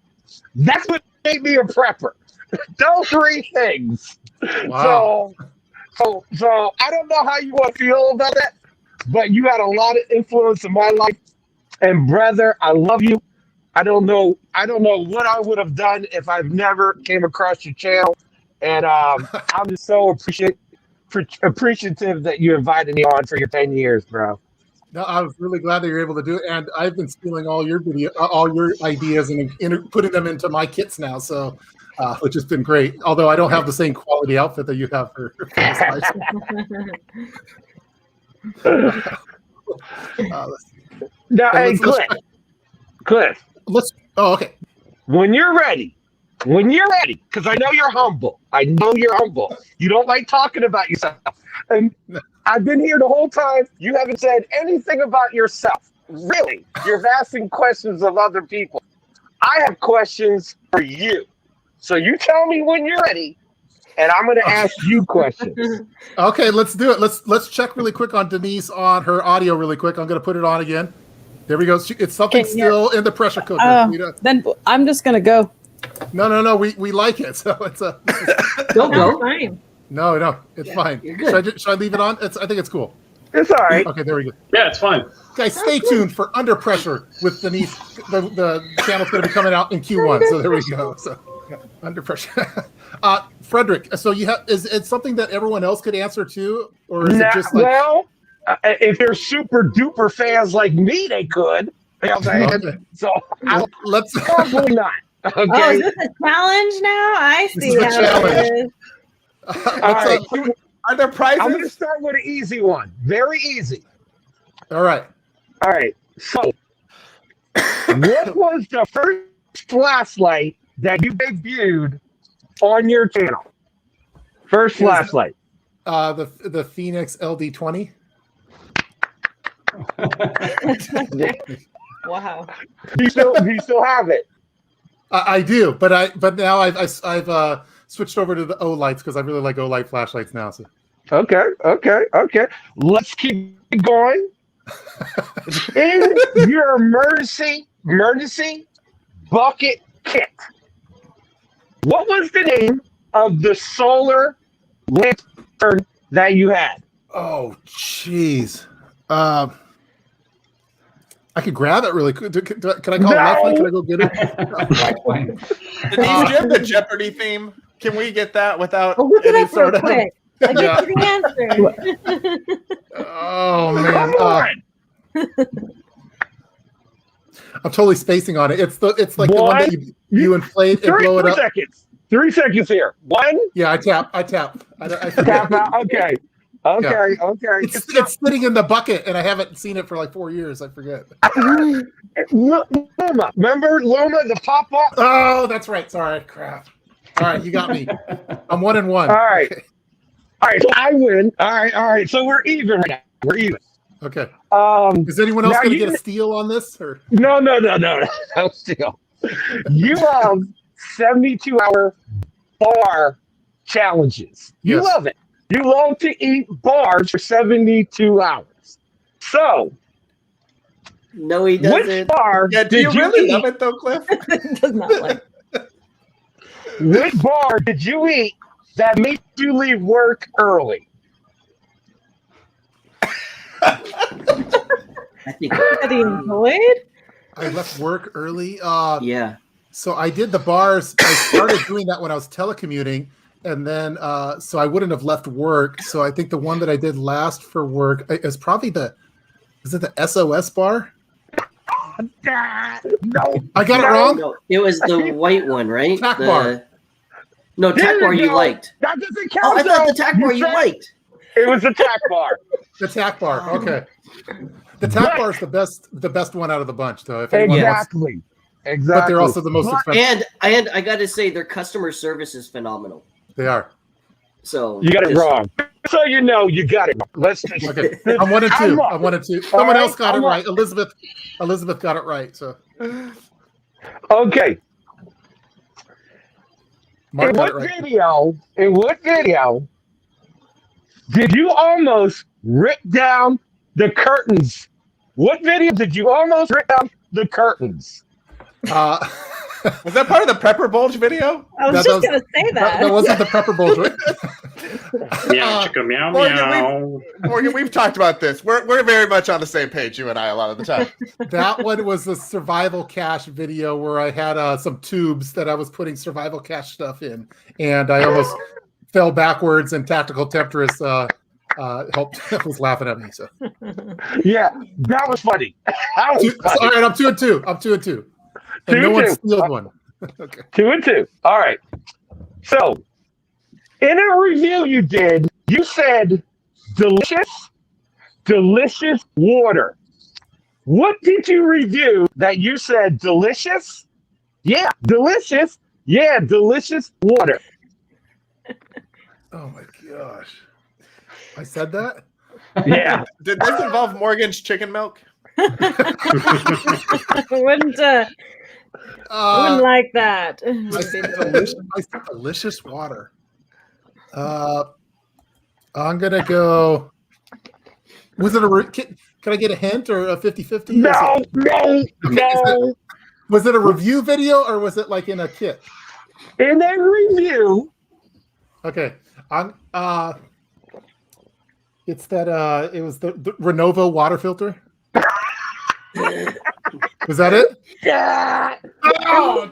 That's what made me a prepper. Those three things. Wow. So I don't know how you want to feel about that, but you had a lot of influence in my life. And brother, I love you. I don't know what I would have done if I've never came across your channel. And I'm just so appreciative that you invited me on for your 10 years, bro. No, I was really glad that you're able to do it, and I've been stealing all your ideas and putting them into my kits now. So, which has been great. Although I don't have the same quality outfit that you have for this now, hey, Cliff. Oh, okay. When you're ready, because I know you're humble. You don't like talking about yourself. And I've been here the whole time. You haven't said anything about yourself. Really. You're asking questions of other people. I have questions for you. So you tell me when you're ready, and I'm going to ask you questions. Okay, let's do it. Let's check really quick on Denise on her audio really quick. I'm going to put it on again. There we go. It's something still in the pressure cooker. Then I'm just going to go. No. We like it. So it's a. Don't go. Fine. No. It's fine. Should I leave it on? I think it's cool. It's all right. Okay, there we go. Yeah, it's fine. Guys, stay tuned for Under Pressure with Denise. The channel's going to be coming out in Q1. So there we go. So Under Pressure. Frederick, so you have is it something that everyone else could answer to, or is it just like? Well, if they're super duper fans like me, they could. You know what I'm saying? Okay. So let's probably not. Okay. Oh, is this a challenge now? I see This is a how it is. All right. Are there prizes? I'm going to start with an easy one. Very easy. All right. So, what was the first flashlight that you debuted on your channel? First flashlight. The Phoenix LD20. Wow. Do you still have it? I do, but now I've switched over to the O lights because I really like O light flashlights now. So. Okay. Let's keep going. In your emergency bucket kit, what was the name of the solar lantern that you had? Oh, jeez. I could grab it really quick. Can I call Lifeline? Can I go get it? Denise, do you have the Jeopardy theme? Can we get that without look it any up real sort of? quick. I get you the answer. Oh man! I'm totally spacing on it. It's like the one that you inflate and blow it up. 3 seconds. 3 seconds here. 1. Yeah, I tap. I tap out. Okay. Okay. Yeah. Okay. It's sitting in the bucket, and I haven't seen it for like 4 years. I forget. Luma. Remember Luma, the pop-up? Oh, that's right. Sorry. Crap. All right, you got me. I'm 1-1. All right. All right. So I win. All right. All right. So we're even right now. We're even. Okay. Is anyone else going to get a steal on this? Or No steal. You love 72-hour bar challenges. You Yes. love it. You love to eat bars for 72 hours. So, No, he which doesn't. bar Yeah, do did you you really eat? love it though, Cliff? Does not like. Which bar did you eat that made you leave work early? I think That he enjoyed. I left work early. yeah. So I did the bars. I started doing that when I was telecommuting, and then so I wouldn't have left work. So I think the one that I did last for work is probably is it the SOS bar? No. I got it wrong? No, it was the white one, right? Tack bar. No, There tack bar you go. liked. That doesn't count. Oh, I thought the though. tack bar you said liked. It was the tack bar. The tack bar. Okay. The tack bar is the best one out of the bunch, though. If anyone wants- Exactly. But they're also the most expensive. And I got to say, their customer service is phenomenal. They are. So You got it just- wrong. So you know you got it wrong. Let's just Okay. I'm 1-2. I'm 1-2. Someone right, else got it I'm right. Elizabeth got it right. So Okay. Mark In got it what right. video did you almost rip down the curtains? What video did you almost rip down the curtains? Was that part of the Prepper Bulge video? I was just going to say that. That wasn't the Prepper Bulge, right? Meow, chicka, meow, meow. Morgan, we've talked about this. We're very much on the same page, you and I, a lot of the time. That one was the survival cache video where I had some tubes that I was putting survival cache stuff in, and I almost fell backwards, and Tactical Temptress helped was laughing at me. So Yeah, that was funny. That was funny. all right, I'm 2-2. I'm 2-2. And no one stealed one. Okay. 2-2. All right. So, in a review you did, you said delicious water. What did you review that you said delicious? Yeah, delicious. Yeah, delicious water. Oh my gosh. I said that? Yeah. Did this involve Morgan's chicken milk? I wouldn't like that. I said delicious water. I'm gonna go. Was it can I get a hint or a 50-50? No. Was it a review video or was it like in a kit? In a review. Okay. It's that it was the Renovo water filter. Was that it? Yeah. Oh, it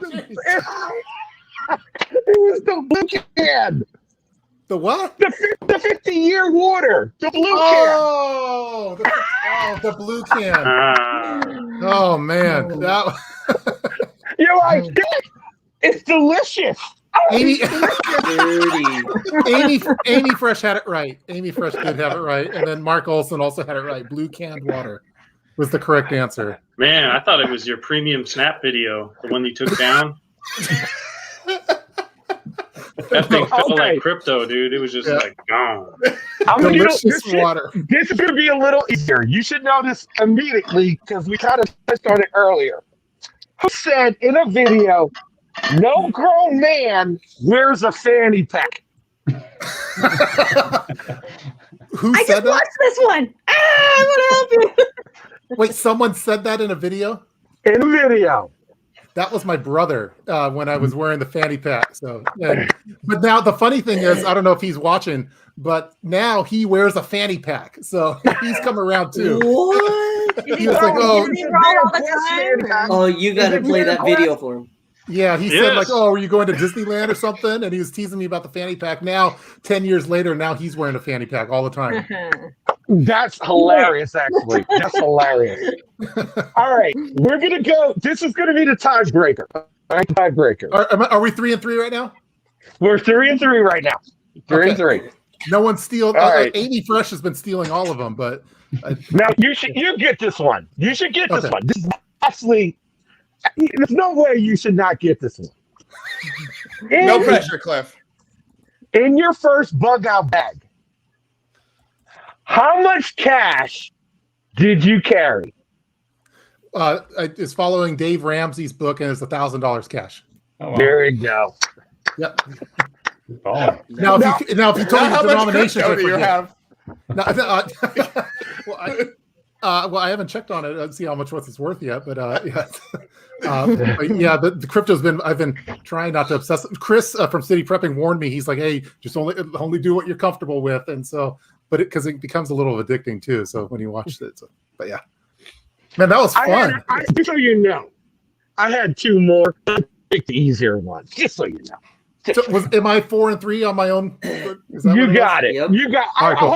was the blue can. The what? The 50-year water. The blue can. The blue can. Oh man, that. You're like, it's delicious. Amy Fresh had it right. Amy Fresh did have it right, and then Mark Olson also had it right. Blue canned water was the correct answer. Man, I thought it was your premium snap video, the one you took down. That thing felt like crypto, dude. It was just like gone. Delicious water. This is going to be a little easier. You should know this immediately because we kind of touched on it earlier. Who said in a video, no grown man wears a fanny pack? Who I said just that? watched this one. I want to help you. Wait, someone said that in a video? In a video. that was my brother when I was wearing the fanny pack. So, but now the funny thing is, I don't know if he's watching, but now he wears a fanny pack. So he's come around too. What? He was like, "Oh, Oh, you got to play that video for him. yeah." He said like, "Oh, were you going to Disneyland or something?" And he was teasing me about the fanny pack. Now, 10 years later, now he's wearing a fanny pack all the time. That's hilarious, actually. That's hilarious. All right, we're gonna go. This is gonna be the tiebreaker. All right, tiebreaker. Are we 3-3 right now? We're 3-3 right now. 3-3. No one's stealing. All right. Amy Fresh has been stealing all of them, but Now you get this one. You should get this Okay. one. This is actually. There's no way you should not get this one. No pressure, Cliff. In your first bug out bag, how much cash did you carry? it's following Dave Ramsey's book, and it's $1,000 cash. Oh, wow. There you go. Yep. Oh. Now, if you told me How the much denominations, crypto I do you forget. have? No, well, I haven't checked on it. I don't see how much it's worth yet, but yeah. But yeah, the crypto's been. I've been trying not to obsess. Chris from City Prepping warned me. He's like, "Hey, just only do what you're comfortable with," and so, but because it becomes a little addicting too. So when you watch it, but yeah, man, that was fun. Just so you know, I had two more. I picked the easier one. Just so you know. So am I 4-3 on my own? Is that You what got it. Yep. You got. All right, cool.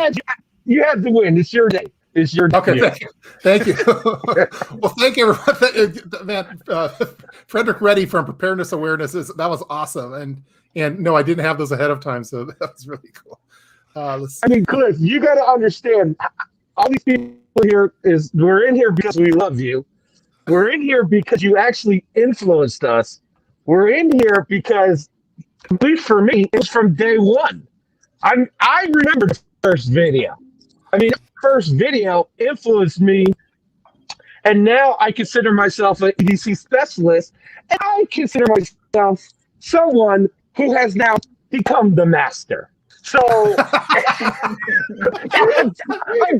You had to win. It's your day. It's your Okay, day. thank you. Well, thank you, everyone. Man, Frederick Reddy from Preparedness Awareness that was awesome, and no, I didn't have those ahead of time, so that was really cool. I mean, Cliff, you got to understand. All these people here we're in here because we love you. We're in here because you actually influenced us. We're in here because, at least for me, it was from day one. I remember the first video. I mean, the first video influenced me, and now I consider myself an EDC specialist, and I consider myself someone who has now become the master. So I'm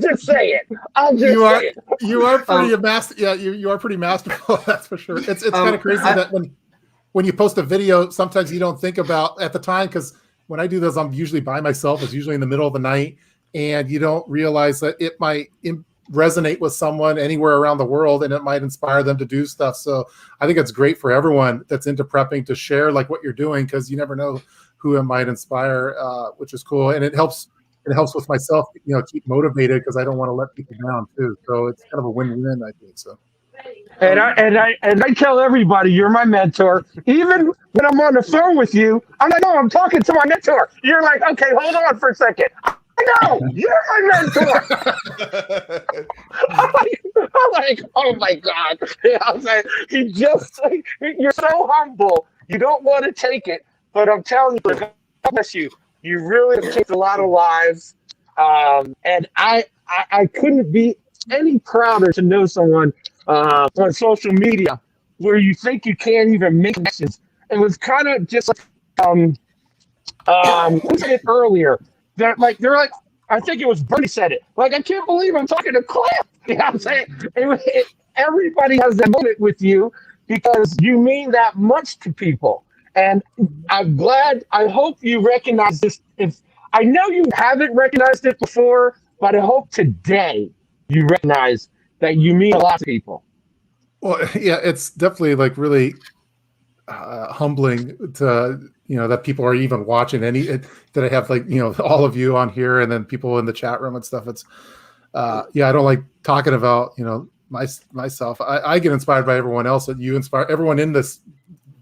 just saying. You are pretty master. Yeah, you are pretty masterful. That's for sure. It's kind of crazy that when you post a video, sometimes you don't think about at the time, because when I do those, I'm usually by myself. It's usually in the middle of the night, and you don't realize that it might resonate with someone anywhere around the world, and it might inspire them to do stuff. So I think it's great for everyone that's into prepping to share like what you're doing, because you never know who it might inspire, which is cool. And it helps with myself, keep motivated, because I don't want to let people down too. So it's kind of a win-win, I think. So. And I tell everybody you're my mentor. Even when I'm on the phone with you, I'm like, no, I'm talking to my mentor. You're like, okay, hold on for a second. No, you're my mentor. I'm like, oh my God. I'm like, you're so humble. You don't want to take it, but I'm telling you, God bless you. You really have changed a lot of lives. And I couldn't be any prouder to know someone on social media where you think you can't even make connections. It was kind of just like, who said it earlier? They're like, I think it was Bernie said it. Like, I can't believe I'm talking to Cliff. You know what I'm saying? Everybody has that moment with you because you mean that much to people. And I'm glad, I hope you recognize this. I know you haven't recognized it before, but I hope today you recognize that you mean a lot to people. Well, yeah, it's definitely like really humbling to that people are even watching that I have all of you on here, and then people in the chat room and stuff. It's I don't like talking about myself. I get inspired by everyone else. That you inspire everyone in this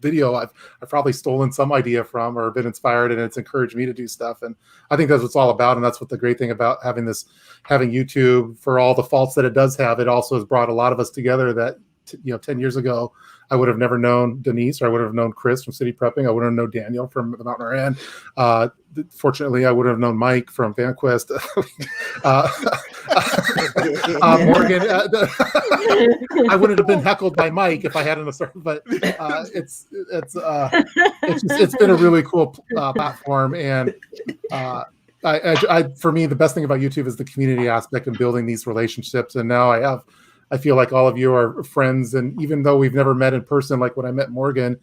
video. I've probably stolen some idea from or been inspired, and it's encouraged me to do stuff. And I think that's what it's all about. And that's what the great thing about having YouTube, for all the faults that it does have, it also has brought a lot of us together that 10 years ago, I would have never known Denise, or I would have known Chris from City Prepping. I would have known Daniel from the Mountain Moran. Fortunately, I would have known Mike from VanQuest. Morgan. I wouldn't have been heckled by Mike if I hadn't started. But it's been a really cool platform, and for me, the best thing about YouTube is the community aspect and building these relationships. And now I have I feel like all of you are friends. And even though we've never met in person, like when I met Morgan,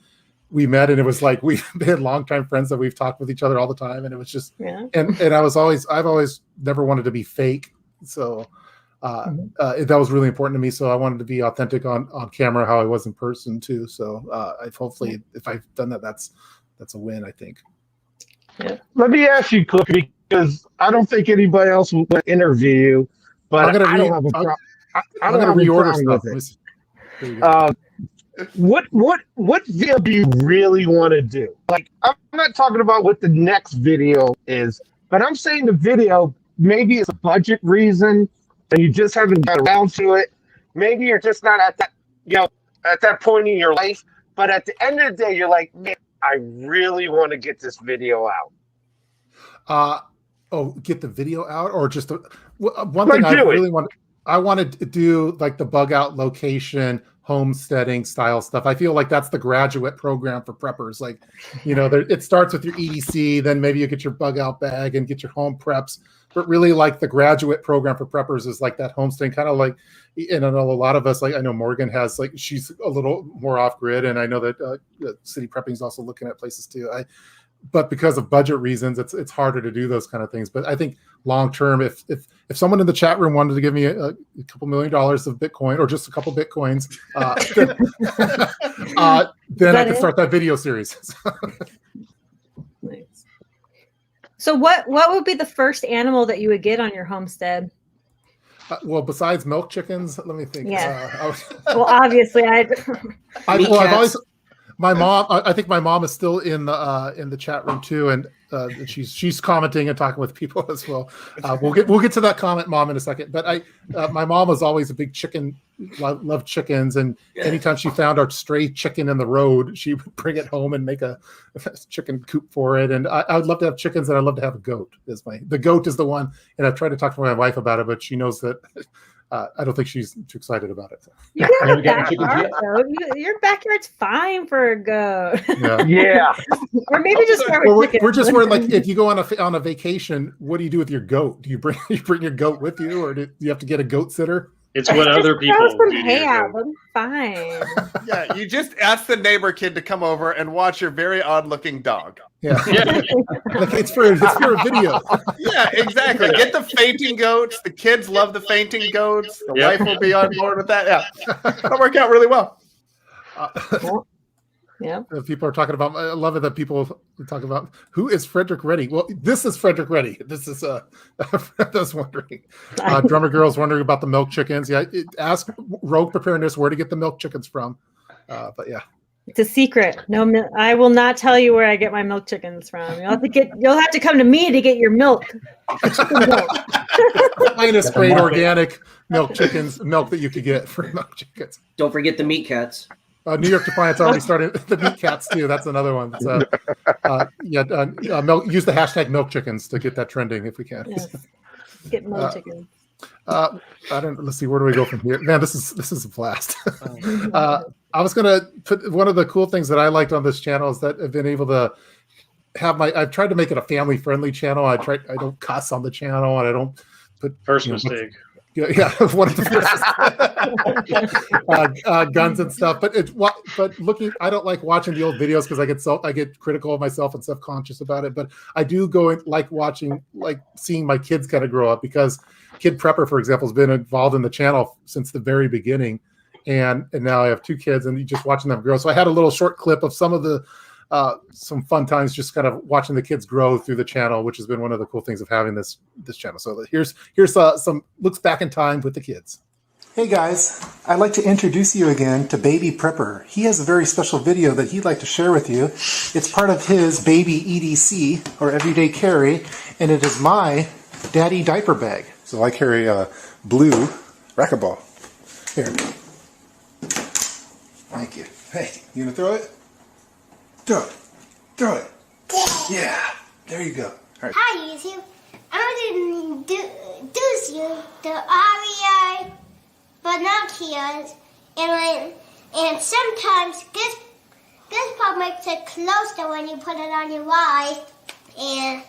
we met and it was like we've been longtime friends that we've talked with each other all the time. And it was just, and I've always never wanted to be fake. So that was really important to me. So I wanted to be authentic on camera, how I was in person too. So hopefully if I've done that, that's a win, I think. Yeah. Let me ask you, Cliff, because I don't think anybody else will interview you, but I don't have a problem. I don't have a problem with it. What video do you really want to do? Like, I'm not talking about what the next video is, but I'm saying the video, maybe it's a budget reason and you just haven't got around to it. Maybe you're just not at that, at that point in your life. But at the end of the day, you're like, man, I really want to get this video out. Get the video out, or just one thing I really want. I wanted to do like the bug out location, homesteading style stuff. I feel like that's the graduate program for preppers. Like, it starts with your EDC, then maybe you get your bug out bag and get your home preps. But really, like the graduate program for preppers is like that homesteading, kind of like, and I know a lot of us, like I know Morgan has, like she's a little more off grid, and I know that City Prepping is also looking at places too. But because of budget reasons, it's harder to do those kind of things. But I think long term, if someone in the chat room wanted to give me a couple $1 million of Bitcoin or just a couple Bitcoins, then I could start that video series. Nice. So what would be the first animal that you would get on your homestead? Well, besides milk chickens, let me think. Yeah. Well, obviously, my mom. I think my mom is still in the chat room too, and she's commenting and talking with people as well. We'll get to that comment, Mom, in a second. But my mom was always a big chicken, loved chickens, and anytime she found our stray chicken in the road, she would bring it home and make a chicken coop for it. And I would love to have chickens, and I'd love to have a goat. The goat is the one, and I've tried to talk to my wife about it, but she knows that. I don't think she's too excited about it. Your backyard's fine for a goat. Yeah. Or maybe just start with chickens. We're just worried, like, if you go on a vacation, what do you do with your goat? Do you bring your goat with you, or do you have to get a goat sitter? It's what other people throw some hay out. I'm fine. Yeah, you just ask the neighbor kid to come over and watch your very odd-looking dog. Yeah. Like it's for a video. Yeah, exactly. Get the fainting goats. The kids love the fainting goats. The wife will be on board with that. Yeah, that'll work out really well. Yeah. People are talking about. I love it that people talk about who is Frederick Reddy. Well, this is Frederick Reddy. This is I was wondering. Drummer Girl's wondering about the milk chickens. Yeah, ask Rogue Preparedness where to get the milk chickens from. But yeah. It's a secret. No, I will not tell you where I get my milk chickens from. You'll have to come to me to get your milk. Finest grade organic milk that you could get for milk chickens. Don't forget the meat cats. New York Defiance already started the meat cats too. That's another one. So, use the hashtag milk chickens to get that trending if we can. Yes. Get milk chickens. Let's see, where do we go from here? Man, this is a blast. I was gonna put one of the cool things that I liked on this channel is that I've been able to have I've tried to make it a family friendly channel. I don't cuss on the channel, and I don't put mistake. Yeah, one of the first guns and stuff. But looking, I don't like watching the old videos because I get critical of myself and self-conscious about it. But I do go and like seeing my kids kind of grow up, because Kid Prepper, for example, has been involved in the channel since the very beginning, and now I have 2 kids, and just watching them grow. So I had a little short clip of some of the some fun times just kind of watching the kids grow through the channel, which has been one of the cool things of having this channel. So here's some looks back in time with the kids. Hey guys, I'd like to introduce you again to Baby Prepper. He has a very special video that he'd like to share with you. It's part of his Baby EDC, or Everyday Carry, and it is my daddy diaper bag. So I carry a blue racquetball. Here. Thank you. Hey, you gonna throw it? Throw it. Yeah, there you go. All right. Hi YouTube, I'm going to introduce you to REI binoculars, and sometimes this part makes it closer when you put it on your eye, and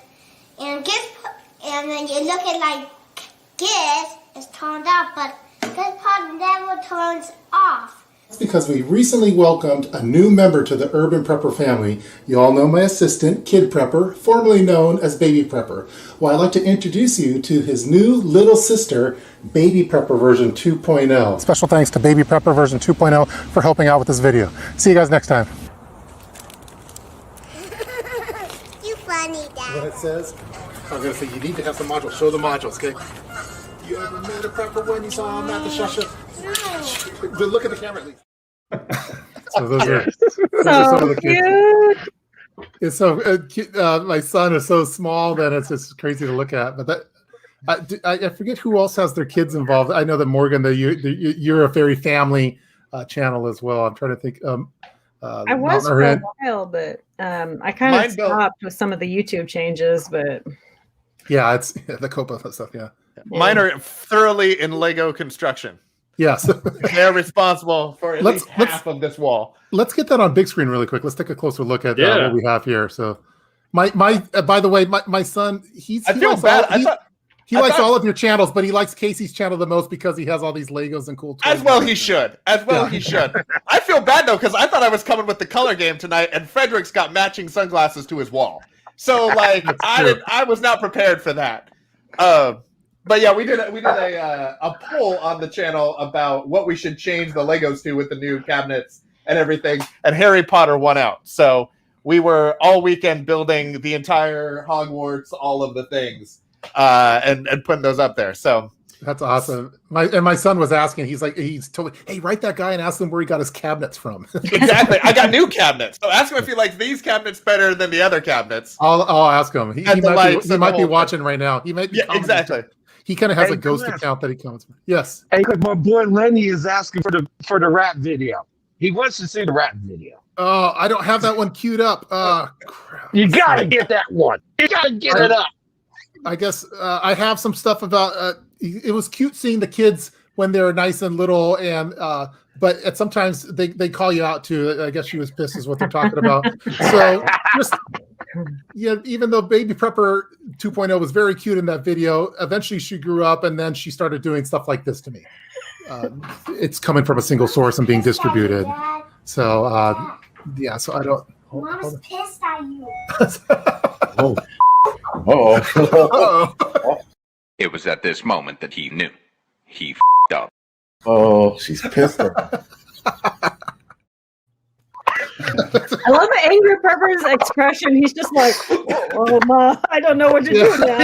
when you look at like this, it's turned off, but This part never turns off. That's because we recently welcomed a new member to the Urban Prepper family. You all know my assistant, Kid Prepper, formerly known as Baby Prepper. Well, I'd like to introduce you to his new little sister, Baby Prepper version 2.0. Special thanks to Baby Prepper version 2.0 for helping out with this video. See you guys next time. You funny, Dad. What it says? I'm going to say you need to have some modules. Show the modules, okay? You ever met a prepper when you saw him at the shusha? But look at the camera at least. So those are some of the kids. It's so my son is so small that it's just crazy to look at. But that I forget who else has their kids involved. I know that Morgan, you're a very family channel as well. I'm trying to think. I was for a while, but I kind of stopped with some of the YouTube changes. But yeah, it's the Copa stuff. Yeah, mine are thoroughly in Lego construction. Yes. They're responsible for at least half of this wall. Let's get that on big screen really quick. Let's take a closer look at what we have here. So my by the way, my son, he likes all of your channels, but he likes Casey's channel the most because he has all these Legos and cool toys. As well he should. He should. I feel bad though, because I thought I was coming with the color game tonight, and Frederick's got matching sunglasses to his wall. So like I was not prepared for that. But yeah, we did a poll on the channel about what we should change the Legos to with the new cabinets and everything, and Harry Potter won out. So we were all weekend building the entire Hogwarts, all of the things, and putting those up there. So that's awesome. My son was asking. He's told me, hey, write that guy and ask him where he got his cabinets from. Exactly. I got new cabinets. So ask him if he likes these cabinets better than the other cabinets. I'll ask him. He might be watching right now. He might be. Yeah, exactly. He kind of has a ghost account that he comes from. Yes. Hey, my boy Lenny is asking for the rap video. He wants to see the rap video. Oh, I don't have that one queued up. Crap. You gotta get that one. You gotta get it up. I guess I have some stuff about. It was cute seeing the kids when they're nice and little, and but sometimes they call you out too. I guess she was pissed is what they're talking about. So just. Yeah, even though Baby Prepper 2.0 was very cute in that video, eventually she grew up and then she started doing stuff like this to me. It's coming from a single source and being distributed. So, yeah, so I don't. Mom's pissed at you. It was at this moment that he knew. He f***ed up. Oh, she's pissed at him. I love the angry Prepper's expression. He's just like, "Oh, Ma, I don't know what to do now."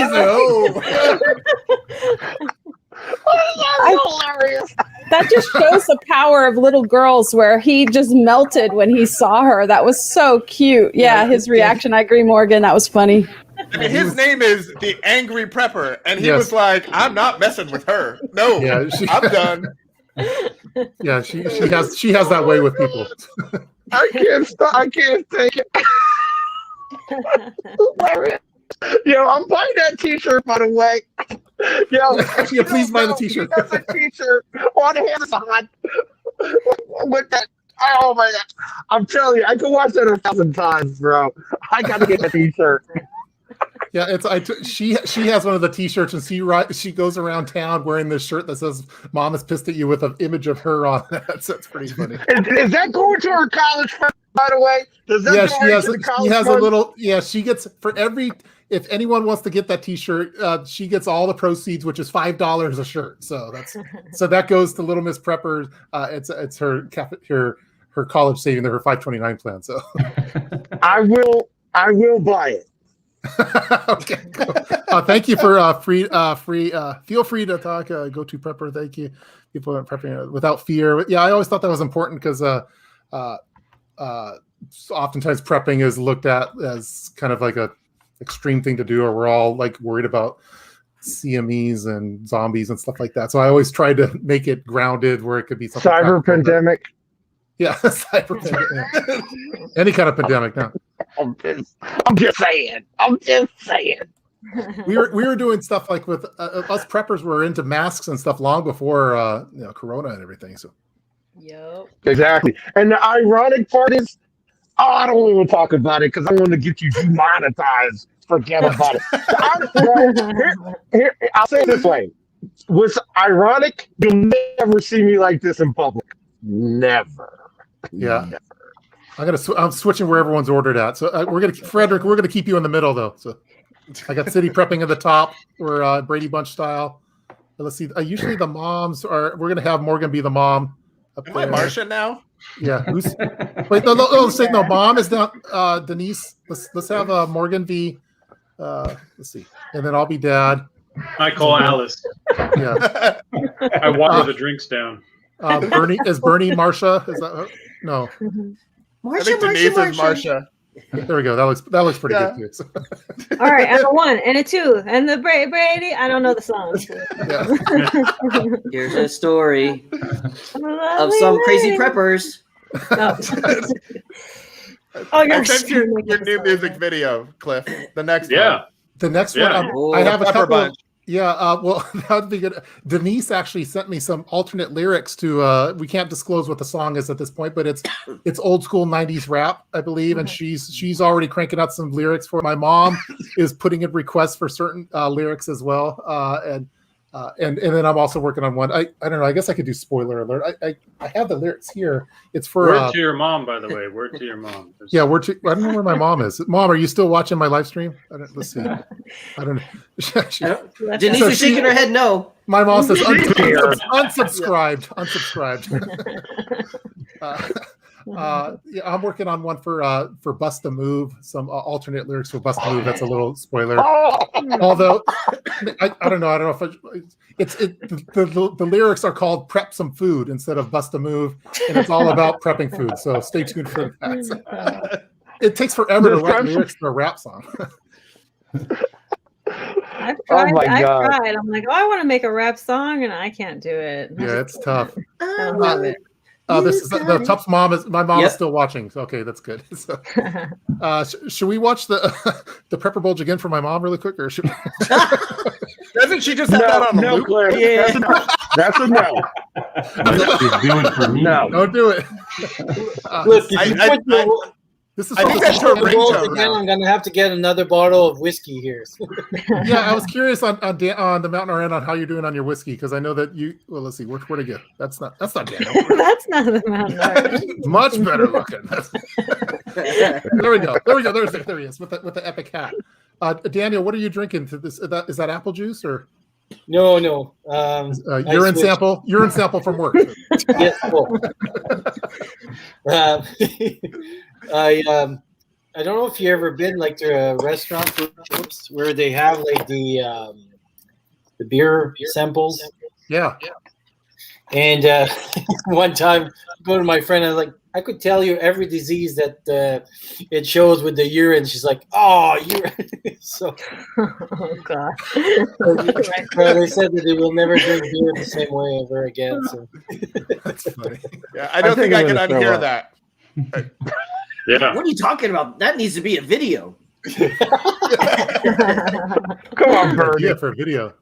Hilarious. That just shows the power of little girls, where he just melted when he saw her. That was so cute. Yeah, his reaction. I agree, Morgan. That was funny. I mean, his name is the Angry Prepper, and he was like, "I'm not messing with her. No, I'm done." Yeah, she has that way with people. I can't stop. I can't take it. Yo, I'm buying that T-shirt, by the way. Yo, yeah, please buy the T-shirt. That's a T-shirt on Amazon with that. Oh my God! I'm telling you, I could watch that 1,000 times, bro. I gotta get the T-shirt. Yeah, she has one of the T-shirts, and she goes around town wearing this shirt that says "Mom is pissed at you" with an image of her on it. So it's pretty funny. Is that going to her college fund, by the way? She has a little. Yeah, she gets for every. If anyone wants to get that T-shirt, she gets all the proceeds, which is $5 a shirt. So that goes to Little Miss Prepper. It's her college saving, her 529 plan. So I will buy it. Okay, cool. Thank you for free. Feel free to talk. Go to Prepper. Thank you. People are prepping without fear. Yeah, I always thought that was important because oftentimes prepping is looked at as kind of like a extreme thing to do, or we're all like worried about CMEs and zombies and stuff like that. So I always try to make it grounded where it could be something cyber pandemic. Yeah, cyber pandemic. Yeah. Any kind of pandemic now. I'm just saying. We were doing stuff like with us preppers were into masks and stuff long before Corona and everything. So. Yep. Exactly. And the ironic part is, I don't even talk about it because I want to get you demonetized. Forget about it. I'll say it this way. what's ironic, you'll never see me like this in public. Never. Yeah. I'm switching where everyone's ordered at. So Frederick, we're gonna keep you in the middle though. So I got city prepping at the top. We're Brady Bunch style. Let's see. Usually the moms are. We're gonna have Morgan be the mom. Up Am I Marcia now? Yeah. Wait. No. Mom is not Denise. Let's have Morgan be. Let's see. And then I'll be dad. I call Alice. Yeah. I water the drinks down. Bernie is Bernie Marcia. Is that no? I think Denise is Marcia. There we go. That looks pretty good too. All right, and a 1 and a 2 and the Brady. I don't know the songs. Yeah. Here's a story of some crazy preppers. I sent your new music video, Cliff. The next one. The next one. I have a couple of. Yeah, well, that would be good. Denise actually sent me some alternate lyrics to. We can't disclose what the song is at this point, but it's old school '90s rap, I believe, and she's already cranking out some lyrics for it. My mom is putting in requests for certain lyrics as well, and then I'm also working on one. I don't know. I guess I could do spoiler alert. I have the lyrics here. It's for word to your mom, by the way. Word to your mom. Yeah, I don't know where my mom is. Mom, are you still watching my live stream? Let's see. I don't know. Denise is shaking her head no. My mom says unsubscribed. Yeah, I'm working on one for Bust a Move, some alternate lyrics for Bust a Move. That's a little spoiler. Although I don't know. I don't know if the lyrics are called Prep Some Food instead of Bust a Move, and it's all about prepping food. So stay tuned for that. It takes forever to write lyrics to a rap song. I've tried. I'm like, I want to make a rap song, and I can't do it. Yeah, it's tough. I don't have it. This is the TUP's mom. My mom is still watching. So, okay, that's good. So, should we watch the Prepper Bulge again for my mom really quick, or should? Doesn't she just have that on the loop? Claire, yeah. That's a no. She's doing for me. No, don't do it. Look, this is I think that's again. I'm gonna have to get another bottle of whiskey here. Yeah, I was curious on the Mountain RN on how you're doing on your whiskey, because I know that you. Well, let's see, where to go? That's not Daniel. That's not the Mountain RN. Much better looking. There we go. There he is with the epic hat. Daniel, what are you drinking? Is that apple juice or? No. Urine sample from work. Yes. Cool. I don't know if you ever been like to a restaurant where they have like the beer samples. Yeah. And one time, go to my friend, I was like, I could tell you every disease that it shows with the urine. She's like, oh, urine. So, oh god. They said that they will never drink beer the same way ever again. So that's funny. Yeah, I don't think I can unhear that. Yeah. What are you talking about? That needs to be a video. Come on, Bird. Yeah, for a video.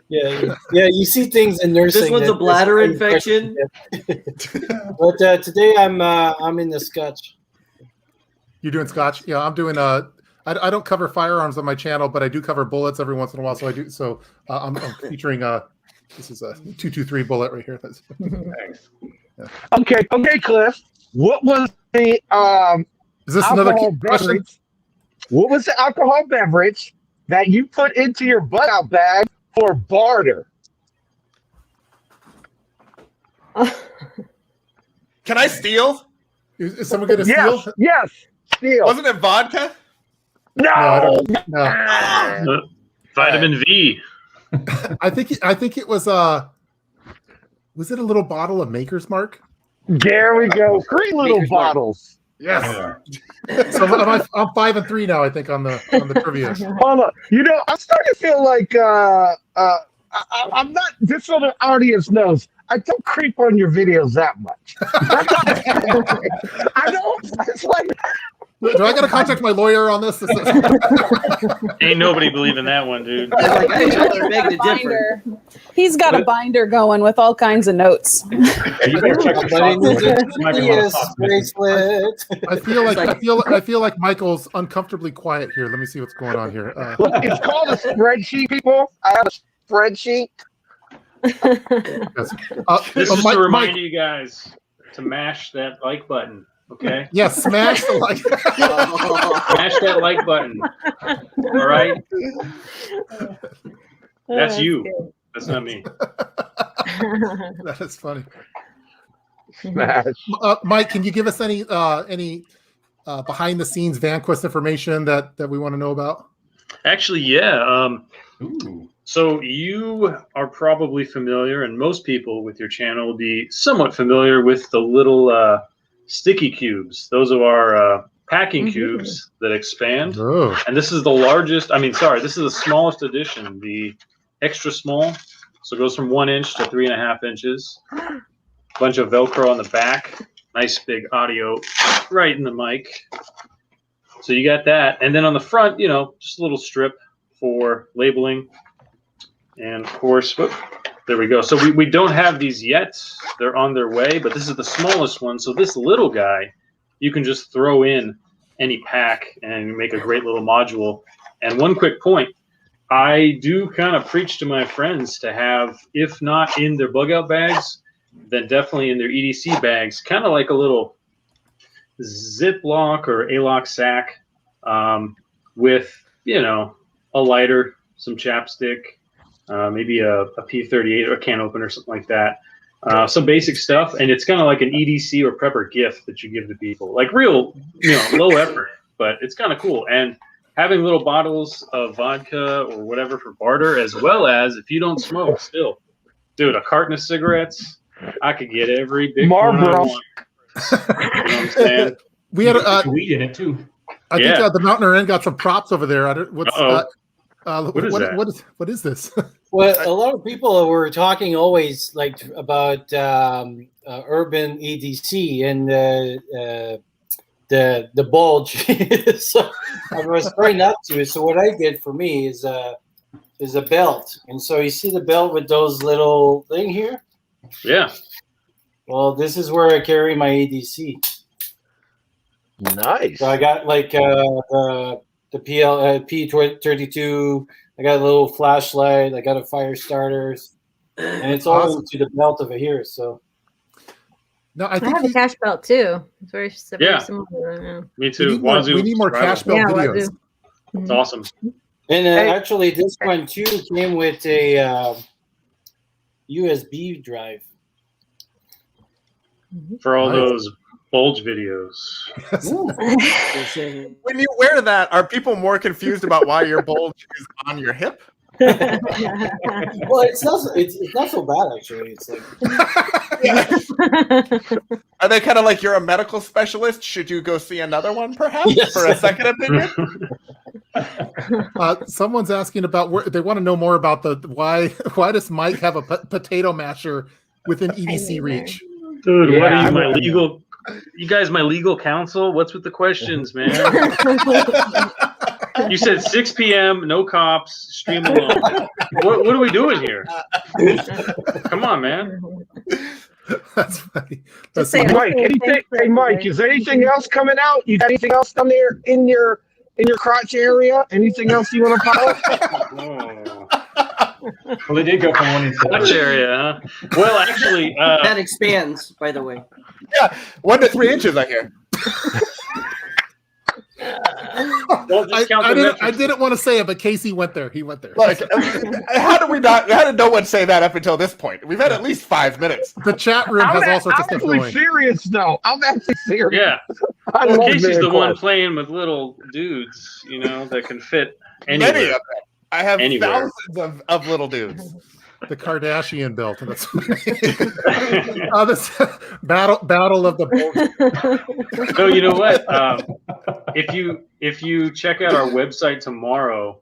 Yeah. You see things in nursing. This one's a bladder infection. But today I'm in the Scotch. You're doing Scotch? Yeah, I'm doing. I don't cover firearms on my channel, but I do cover bullets every once in a while. So I do. So I'm featuring. This is a 223 bullet right here. Thanks. Yeah. Okay, Cliff. What was the Is this another question? What was the alcohol beverage that you put into your butt-out bag for barter? Can I steal? Is someone going to steal? Yes, steal. Wasn't it vodka? No. Vitamin V. I think it was was it a little bottle of Maker's Mark? There we go. 3 little Maker's bottles. Yes. So I'm 5-3 now, I think, on the trivia. Hold on. I'm starting to feel like I'm not. Just so the audience knows, I don't creep on your videos that much. I don't. It's like. Do I got to contact my lawyer on this? Ain't nobody believing that one, dude. He's got a binder going with all kinds of notes. Yeah, you better check I feel like Michael's uncomfortably quiet here. Let me see what's going on here. Look, it's called a spreadsheet, people. I have a spreadsheet. This is to remind you guys to mash that like button. Okay. Yeah, smash the like. Smash that like button. All right. That's you. Good. That's not me. That is funny. Smash. Mike, can you give us any behind the scenes VanQuest information that we want to know about? Actually, yeah. So you are probably familiar, and most people with your channel will be somewhat familiar with the little sticky cubes. Those are our packing cubes that expand. Oh. And this is the largest, this is the smallest edition, the extra small. So it goes from 1 inch to 3.5 inches. Bunch of Velcro on the back. Nice big audio right in the mic. So you got that. And then on the front, just a little strip for labeling. And of course, there we go. So we don't have these yet. They're on their way, but this is the smallest one. So this little guy, you can just throw in any pack and make a great little module. And one quick point, I do kind of preach to my friends to have, if not in their bug out bags, then definitely in their EDC bags, kind of like a little Ziploc or A-lock sack with, a lighter, some chapstick, maybe a P38 or a can opener or something like that. Some basic stuff, and it's kind of like an EDC or prepper gift that you give to people. Like real, low effort, but it's kind of cool. And having little bottles of vodka or whatever for barter, as well as if you don't smoke still. Dude, a carton of cigarettes, I could get every big Marlboro. one I want. You know what I'm saying? We had weed in it too. I think the Mountaineer Inn got some props over there. What is this? Well, a lot of people were talking always like about Urban EDC and the bulge. So I was trying not to. So what I did for me is a belt, and so you see the belt with those little thing here. Yeah. Well, this is where I carry my EDC. Nice. So I got like the P32. I got a little flashlight. I got a fire starter, and it's all into the belt over here. So, no, I have a cash belt too. It's very similar. Me too. We need more cash belt videos. It's awesome. And actually, this one too came with a USB drive for all those bulge videos. When you wear that, are people more confused about why your bulge is on your hip? Well, it's not so bad actually. It's like Are they kind of like you're a medical specialist? Should you go see another one perhaps for a second opinion? Someone's asking about they want to know more about why does Mike have a potato masher within EDC reach? Dude, what are you, my legal? You guys, my legal counsel? What's with the questions, man? You said 6 p.m., no cops, stream alone. What are we doing here? Come on, man. That's funny. Mike, hey, Mike, is there anything else coming out? You got anything else down there in your crotch area? Anything else you want to follow? Well, they did go from 1 inch to crotch area, huh? Well, actually, that expands, by the way. Yeah, 1 to 3 inches, I hear. I didn't want to say it, but Casey went there. He went there. Like, how did no one say that up until this point? We've had at least 5 minutes. The chat room has all sorts of stuff going. I'm actually serious, though. I'm actually serious. Yeah. Well, Casey's the one playing with little dudes, that can fit anywhere. Many of them. I have Anywhere. thousands of little dudes. The Kardashian belt. And that's this battle of the bulge. So you know what? If you check out our website tomorrow,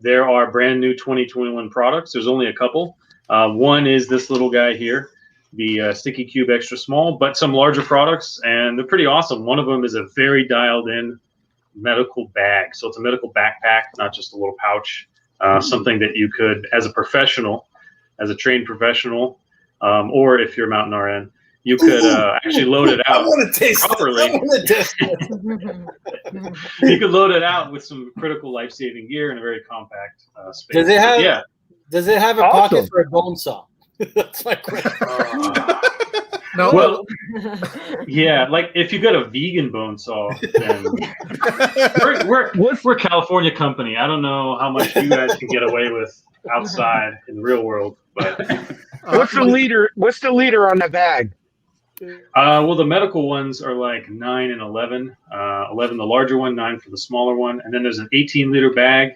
there are brand new 2021 products. There's only a couple. One is this little guy here, the Sticky Cube Extra Small, but some larger products, and they're pretty awesome. One of them is a very dialed in medical bag. So it's a medical backpack, not just a little pouch. Something that you could, as a professional, as a trained professional, or if you're Mountain RN, you could actually load it out properly. You could load it out with some critical life-saving gear in a very compact space. Does it have? Does it have a pocket for a bone saw? That's my question. No. Well, yeah, like if you got a vegan bone saw, then we're California company. I don't know how much you guys can get away with outside in the real world, but what's the leader? What's the leader on that bag? Well, the medical ones are like 9 and 11. 11 the larger one, 9 for the smaller one, and then there's an 18-liter bag,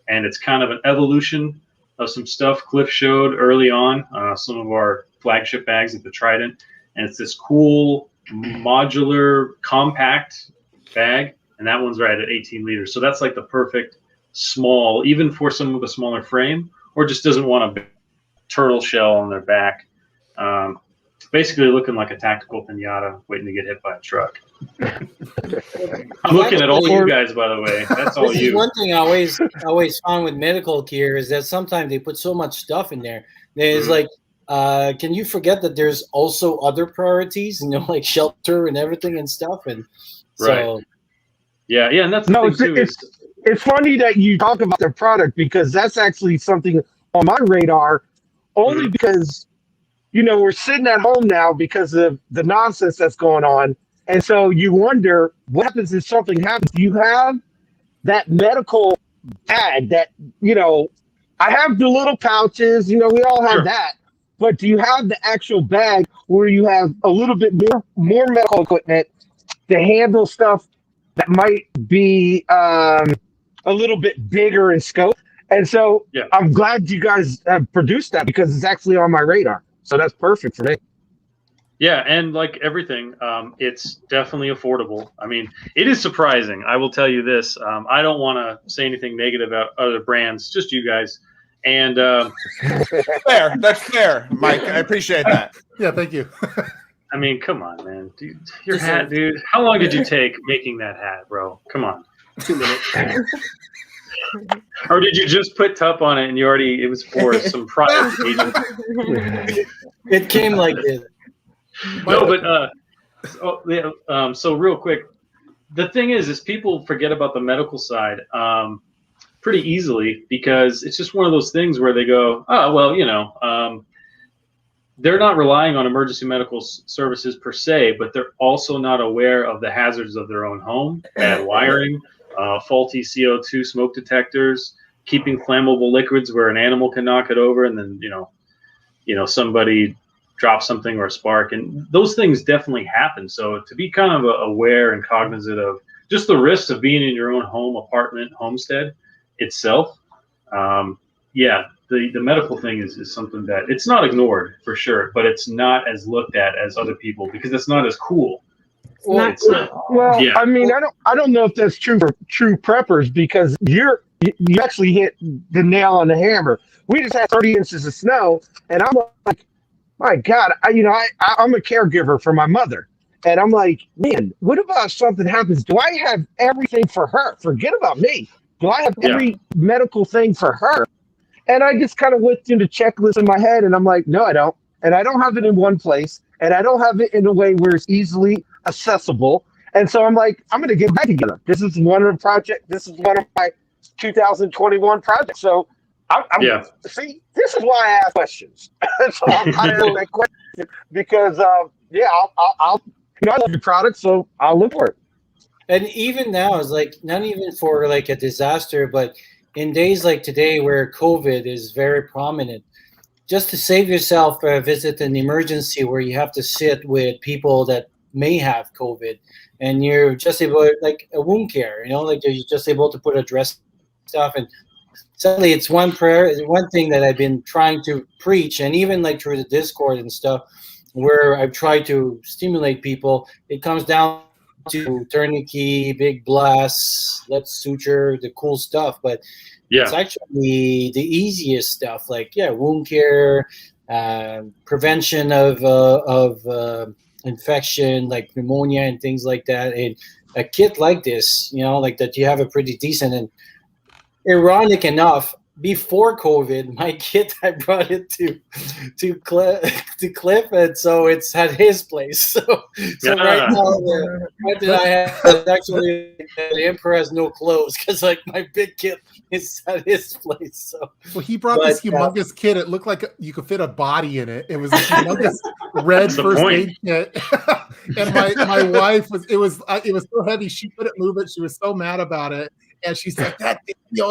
and it's kind of an evolution of some stuff Cliff showed early on. Some of our flagship bags at the Trident. And it's this cool modular compact bag, and that one's right at 18 liters. So that's like the perfect small, even for someone with a smaller frame, or just doesn't want a big turtle shell on their back. Basically looking like a tactical pinata waiting to get hit by a truck. I'm looking at all you guys, by the way. That's all you. One thing I always found with medical gear is that sometimes they put so much stuff in there. There's like, can you forget that there's also other priorities, like shelter and everything and stuff, and so right. Yeah, and that's no. The thing too, it's funny that you talk about their product, because that's actually something on my radar, only because we're sitting at home now because of the nonsense that's going on, and so you wonder what happens if something happens. You have that medical bag that I have the little pouches. We all have that. But do you have the actual bag where you have a little bit more medical equipment to handle stuff that might be a little bit bigger in scope? And so I'm glad you guys have produced that, because it's actually on my radar. So that's perfect for me. Yeah, and like everything, it's definitely affordable. I mean, it is surprising. I will tell you this. I don't want to say anything negative about other brands, just you guys. And fair. That's fair, Mike. I appreciate that. Yeah, thank you. I mean, come on, man. Dude, your hat, dude. How long did you take making that hat, bro? Come on. 2 minutes. Or did you just put TUP on it and it was for some private occasion? It came like this. No, but so real quick, the thing is people forget about the medical side pretty easily, because it's just one of those things where they go, oh, well, they're not relying on emergency medical services per se, but they're also not aware of the hazards of their own home, bad wiring, faulty CO2 smoke detectors, keeping flammable liquids where an animal can knock it over, and then, somebody drops something or a spark, and those things definitely happen. So to be kind of aware and cognizant of just the risks of being in your own home, apartment, homestead itself, the medical thing is something that it's not ignored for sure, but it's not as looked at as other people, because it's not as cool. I mean, I don't know if that's true for true preppers, because you actually hit the nail on the hammer. We just had 30 inches of snow, and I'm like, my God, I'm a caregiver for my mother. And I'm like, man, what about if something happens? Do I have everything for her? Forget about me. Do I have every medical thing for her? And I just kind of went through the checklist in my head, and I'm like, no, I don't. And I don't have it in one place, and I don't have it in a way where it's easily accessible. And so I'm like, I'm going to get back together. This is one of my 2021 projects. So see, this is why I ask questions. So I ask that question because, I'll I love your product, so I'll look for it. And even now, it's like not even for like a disaster, but in days like today where COVID is very prominent, just to save yourself visit an emergency where you have to sit with people that may have COVID, and you're just able, like a wound care, like you're just able to put a dress stuff. And sadly, it's one thing that I've been trying to preach, and even like through the Discord and stuff, where I've tried to stimulate people. It comes down to tourniquet, big blasts, let's suture, the cool stuff, but it's actually the easiest stuff, like wound care, prevention of infection like pneumonia and things like that. And a kit like this, like that, you have a pretty decent. And ironic enough, before COVID, my kit, I brought it to Cliff, and so it's at his place. So right now, what did I have? It's actually the emperor has no clothes because like my big kid is at his place. So well, he brought this humongous kit. It looked like you could fit a body in it. It was a humongous red first aid kit. And my wife it was so heavy she couldn't move it. She was so mad about it, and she said that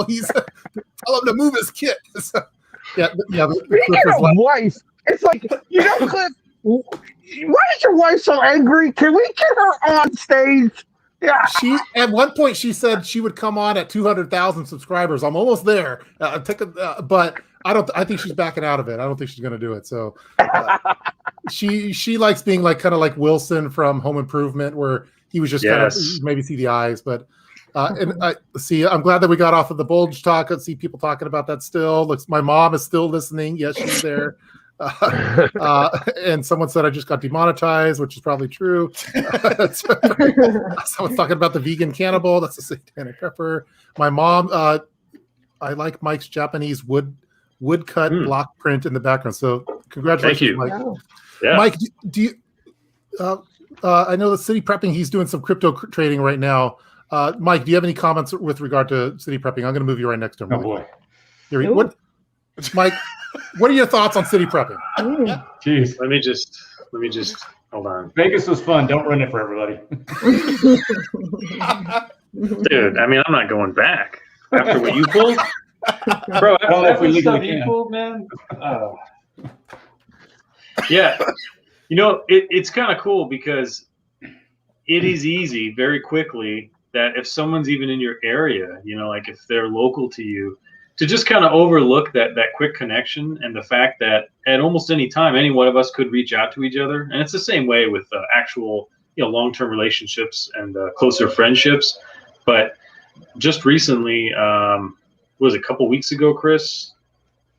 he's tell him to move his kit. So, yeah. Wife, it's like Cliff. Why is your wife so angry? Can we get her on stage? Yeah. She at one point she said she would come on at 200,000 subscribers. I'm almost there. But I think she's backing out of it. I don't think she's going to do it. So she likes being like kind of like Wilson from Home Improvement, where he was just kind of maybe see the eyes. But and see, I'm glad that we got off of the bulge talk. I see people talking about that still. Looks, my mom is still listening. Yes, she's there. And someone said I just got demonetized, which is probably true. Someone's talking about the vegan cannibal. That's a satanic pepper. My mom, I like Mike's Japanese woodcut block print in the background. So congratulations, Mike. Yeah. Mike, do you? I know the City Prepping. He's doing some crypto trading right now. Mike, do you have any comments with regard to City Prepping? I'm going to move you right next to him. Oh boy. Mike, what are your thoughts on City Prepping? Jeez. Let me just hold on. Vegas was fun. Don't ruin it for everybody. Dude, I mean, I'm not going back after what you pulled. Bro, I don't know if we legally stuff you can. pulled, man. Yeah. It's kind of cool because it is easy very quickly that if someone's even in your area, like if they're local to you, to just kind of overlook that quick connection and the fact that at almost any time, any one of us could reach out to each other. And it's the same way with actual, long-term relationships and closer friendships. But just recently, was a couple weeks ago, Chris,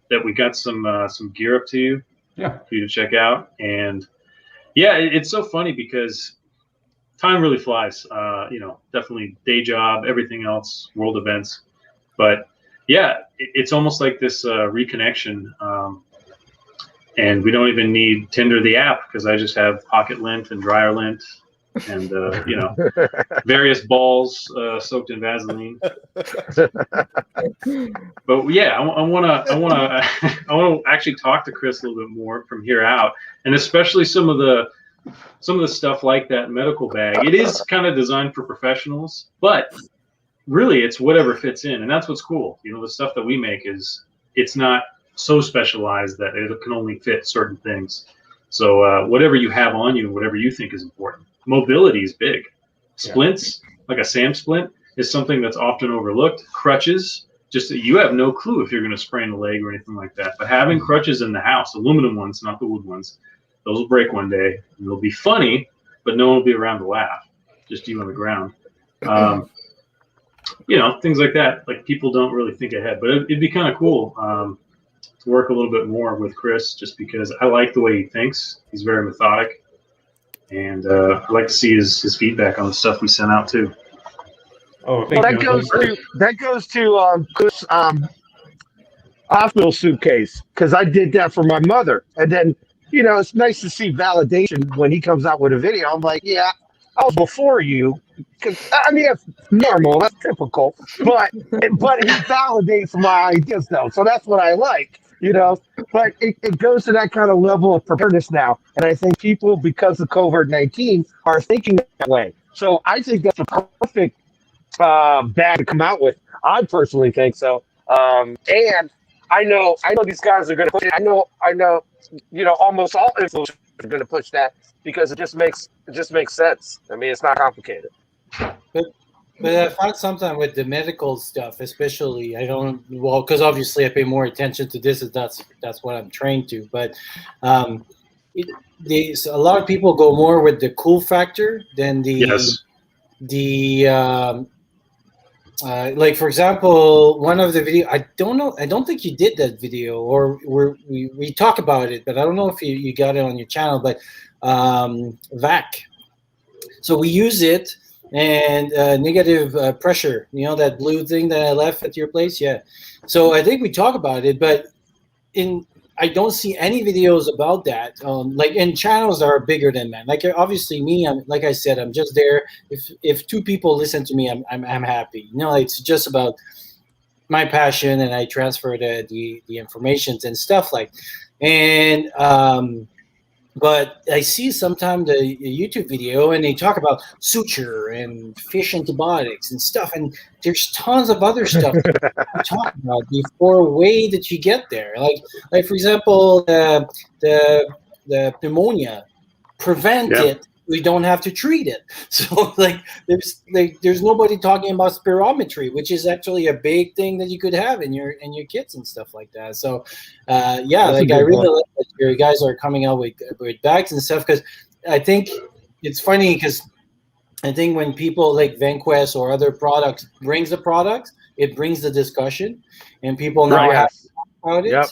that we got some gear up to you for you to check out. And yeah, it's so funny because time really flies. Definitely day job, everything else, world events, but yeah, it's almost like this reconnection, and we don't even need Tinder the app because I just have pocket lint and dryer lint and various balls soaked in Vaseline. But yeah, I want to actually talk to Chris a little bit more from here out, and especially some of the stuff like that medical bag. It is kind of designed for professionals, but really it's whatever fits in, and that's what's cool. The stuff that we make it's not so specialized that it can only fit certain things. So whatever you have on you, whatever you think is important. Mobility is big. Splints, like a SAM splint, is something that's often overlooked. Crutches, just that you have no clue if you're going to sprain a leg or anything like that. But having crutches in the house, aluminum ones, not the wood ones, those will break one day, and they'll be funny, but no one will be around to laugh. Just you on the ground. Things like that. Like, people don't really think ahead, but it'd be kind of cool to work a little bit more with Chris, just because I like the way he thinks. He's very methodic, and I like to see his feedback on the stuff we sent out too. Oh, thank you. That goes to Chris' hospital suitcase, because I did that for my mother, and then it's nice to see validation when he comes out with a video. I'm like, yeah, I was before you. Because that's normal, that's typical, but he validates my ideas though, so that's what I like, But it goes to that kind of level of preparedness now, and I think people, because of COVID-19, are thinking that way. So I think that's a perfect bag to come out with. I personally think so, and I know these guys are going to push it. I know, almost all influencers are going to push that because it just makes sense. I mean, it's not complicated. But I find sometimes with the medical stuff, especially, because obviously I pay more attention to this, as that's what I'm trained to. But a lot of people go more with the cool factor than like, for example, one of the video, I don't think you did that video, or we talk about it, but I don't know if you got it on your channel, but VAC. So we use it. And negative pressure, that blue thing that I left at your place. Yeah. So I think we talk about it, but I I don't see any videos about that. Like, and channels that are bigger than that. Like, obviously, me, like I said, I'm just there. If 2 people listen to me, I'm happy. You know, it's just about my passion, and I transfer the information and stuff like. And but I see sometimes a YouTube video and they talk about suture and fish antibiotics and stuff, and there's tons of other stuff to talk about before way that you get there. Like for example, the pneumonia, prevent it. We don't have to treat it. So there's nobody talking about spirometry, which is actually a big thing that you could have in your kids and stuff like that. So I really like that you guys are coming out with bags and stuff, because I think it's funny, because I think when people like Vanquest or other products brings the product, it brings the discussion, and people now have to talk about it. Yep.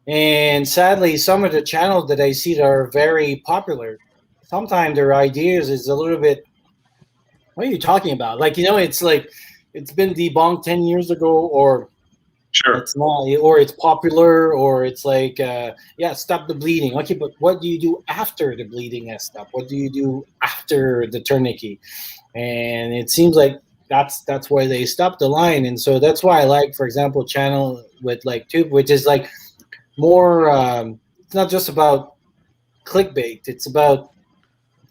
And sadly, some of the channels that I see that are very popular, sometimes their ideas is a little bit, what are you talking about? Like, it's like, it's been debunked 10 years ago, or it's not, or it's popular, or it's like, stop the bleeding. Okay, but what do you do after the bleeding has stopped? What do you do after the tourniquet? And it seems like that's why they stopped the line. And so that's why I like, for example, channel with like TUP, which is like more, it's not just about clickbait. It's about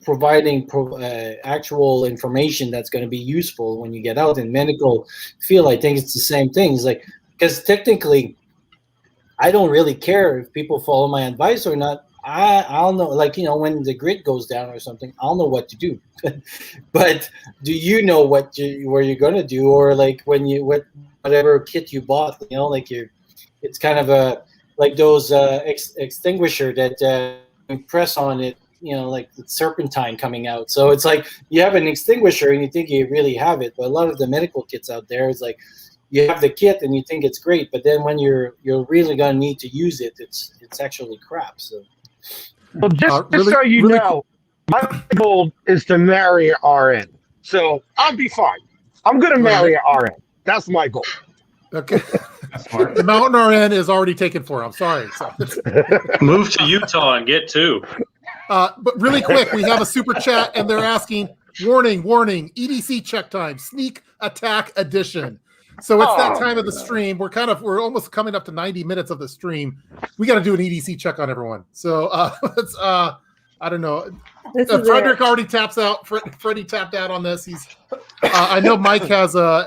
providing actual information that's going to be useful when you get out in medical field. I think it's the same thing. It's like, because technically, I don't really care if people follow my advice or not. I'll know, like, when the grid goes down or something, I'll know what to do. But do you know what you're going to do? Or like when whatever kit you bought, like it's kind of like those extinguisher that you press on it, like the serpentine coming out. So it's like you have an extinguisher and you think you really have it, but a lot of the medical kits out there is like you have the kit and you think it's great, but then when you're really gonna need to use it, it's actually crap. So, well, just so you know, my goal is to marry an RN, so I'll be fine. I'm gonna marry an RN. That's my goal. Okay. The Mountain RN is already taken for. I'm sorry. Move to Utah and get 2. But really quick, we have a super chat, and they're asking, warning, EDC check time, sneak attack edition. So it's that time of the stream. We're almost coming up to 90 minutes of the stream. We got to do an EDC check on everyone. So let's I don't know. Frederick already taps out. Freddie tapped out on this. He's. I know Mike has a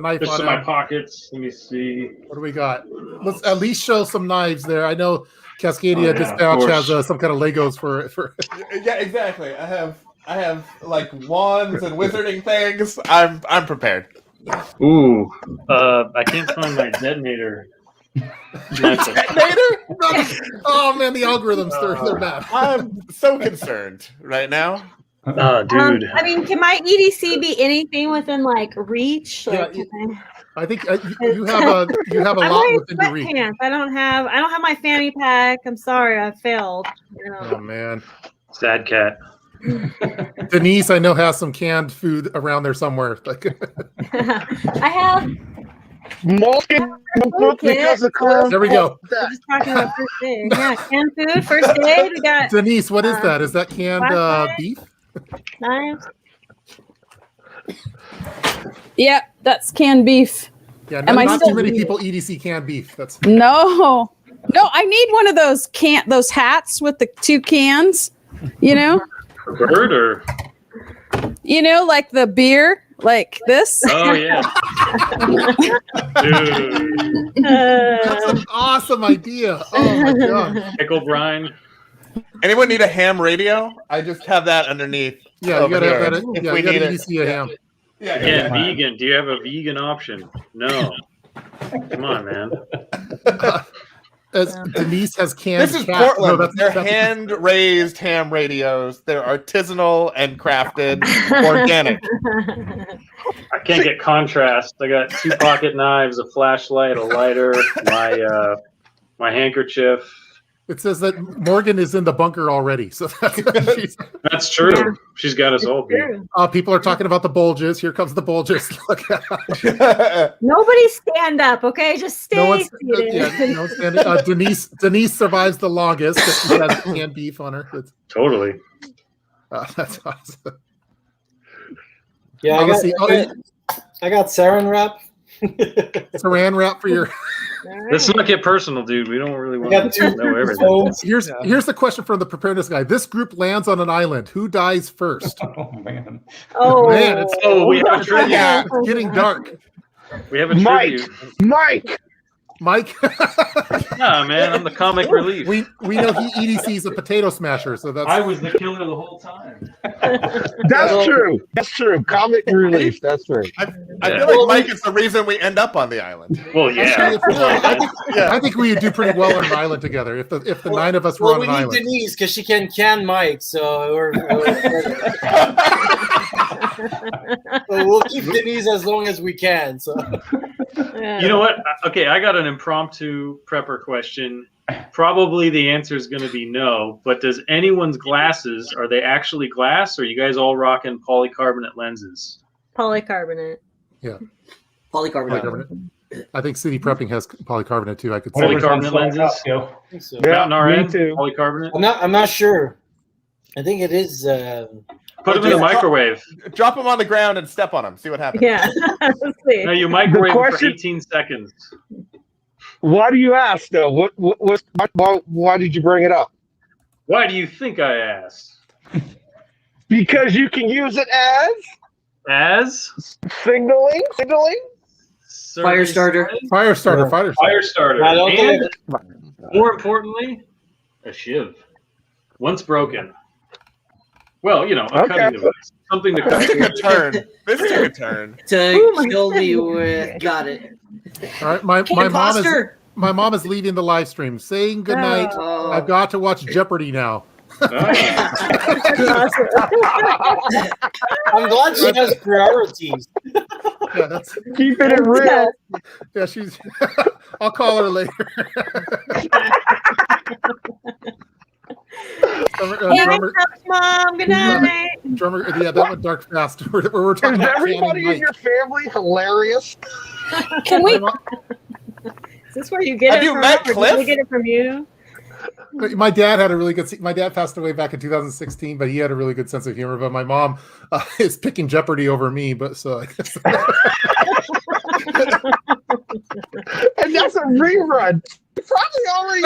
knife Just on in him. my pockets. Let me see. What do we got? Let's at least show some knives there. I know Cascadia Dispatch has some kind of Legos for. Yeah, exactly. I have like wands and wizarding things. I'm prepared. Ooh, I can't find my detonator. Detonator? Oh man, the algorithms they're bad. I'm so concerned right now. Oh, dude. I mean, can my EDC be anything within like reach? Like, I think you have a lot within your reach. Sweatpants. I don't have my fanny pack. I'm sorry, I failed. Oh man, sad cat. Denise, I know, has some canned food around there somewhere. I have. Because of Cliff. There we go. We're just talking about first aid. Yeah, canned food, first aid. We got Denise. What is that? Is that canned beef? Knives. Yeah, that's canned beef. Yeah, not too many people EDC canned beef. That's no. I need one of those hats with the 2 cans. A bird or like the beer, like this. Oh yeah. Dude. That's an awesome idea. Oh my god. Pickle brine. Anyone need a ham radio? I just have that underneath. Yeah, you gotta have that. If Yeah, we you gotta need EDC a ham. Yeah, vegan. Do you have a vegan option? No. Come on, man. Denise has canned. This is cat. Portland. No, They're hand-raised ham radios. They're artisanal and crafted, organic. I can't get contrast. I got 2 pocket knives, a flashlight, a lighter, my handkerchief. It says that Morgan is in the bunker already. So That's true. She's got us all beat. People are talking about the bulges. Here comes the bulges. Look Nobody stand up, okay? Just stay no one's, seated. no one's standing. Denise survives the longest because she has canned beef on her. Totally. That's awesome. Yeah, I got saran wrap. Saran wrap for your. Let's not get personal, dude. We don't really want to know everything. Here's the question from the preparedness guy. This group lands on an island. Who dies first? Oh man. Oh man, we have a tribute. Yeah, it's getting dark. We have a tribute. Mike. Nah, man, I'm the comic relief. We know he EDC's a potato smasher, so that's. I was the killer the whole time. That's true. That's true. Comic relief. That's right. I feel like Mike is the reason we end up on the island. Well, yeah. I think we would do pretty well on an island together if the 9 of us were on an island. We need Denise because she can Mike, so we'll keep Denise as long as we can. So. You know what? Okay, I got an impromptu prepper question. Probably the answer is going to be no, but does anyone's glasses, are they actually glass, or are you guys all rocking polycarbonate lenses? Polycarbonate. Yeah. Polycarbonate. I think City Prepping has polycarbonate too. I could say polycarbonate lenses. I think so. Mountain RN, polycarbonate. I'm not sure. I think it is. Put them in the microwave. Drop them on the ground and step on them. See what happens. Yeah. Let's see. No, you microwave them for 18 seconds. Why do you ask, though? Why did you bring it up? Why do you think I asked? Because you can use it as signaling. Fire starter. Fire starter. And more importantly, a shiv. Once broken. Well, you know, a cutting device. Something to cut. This took a turn. This took a turn. To kill me with. Got it. All right, my mom is leaving the live stream, saying goodnight. Oh. I've got to watch Jeopardy now. I'm glad she has priorities. Yeah, that's keeping it real. Yeah, she's. I'll call her later. Mom. Good night. Drummer, yeah, that went dark fast. We're talking Is about everybody in your family hilarious? Can we? Is this where you get Have it you from? met Or Cliff? did we get it from you? My dad had a really good. My dad passed away back in 2016, but he had a really good sense of humor. But my mom is picking Jeopardy over me. But so I guess. And that's a rerun. You probably already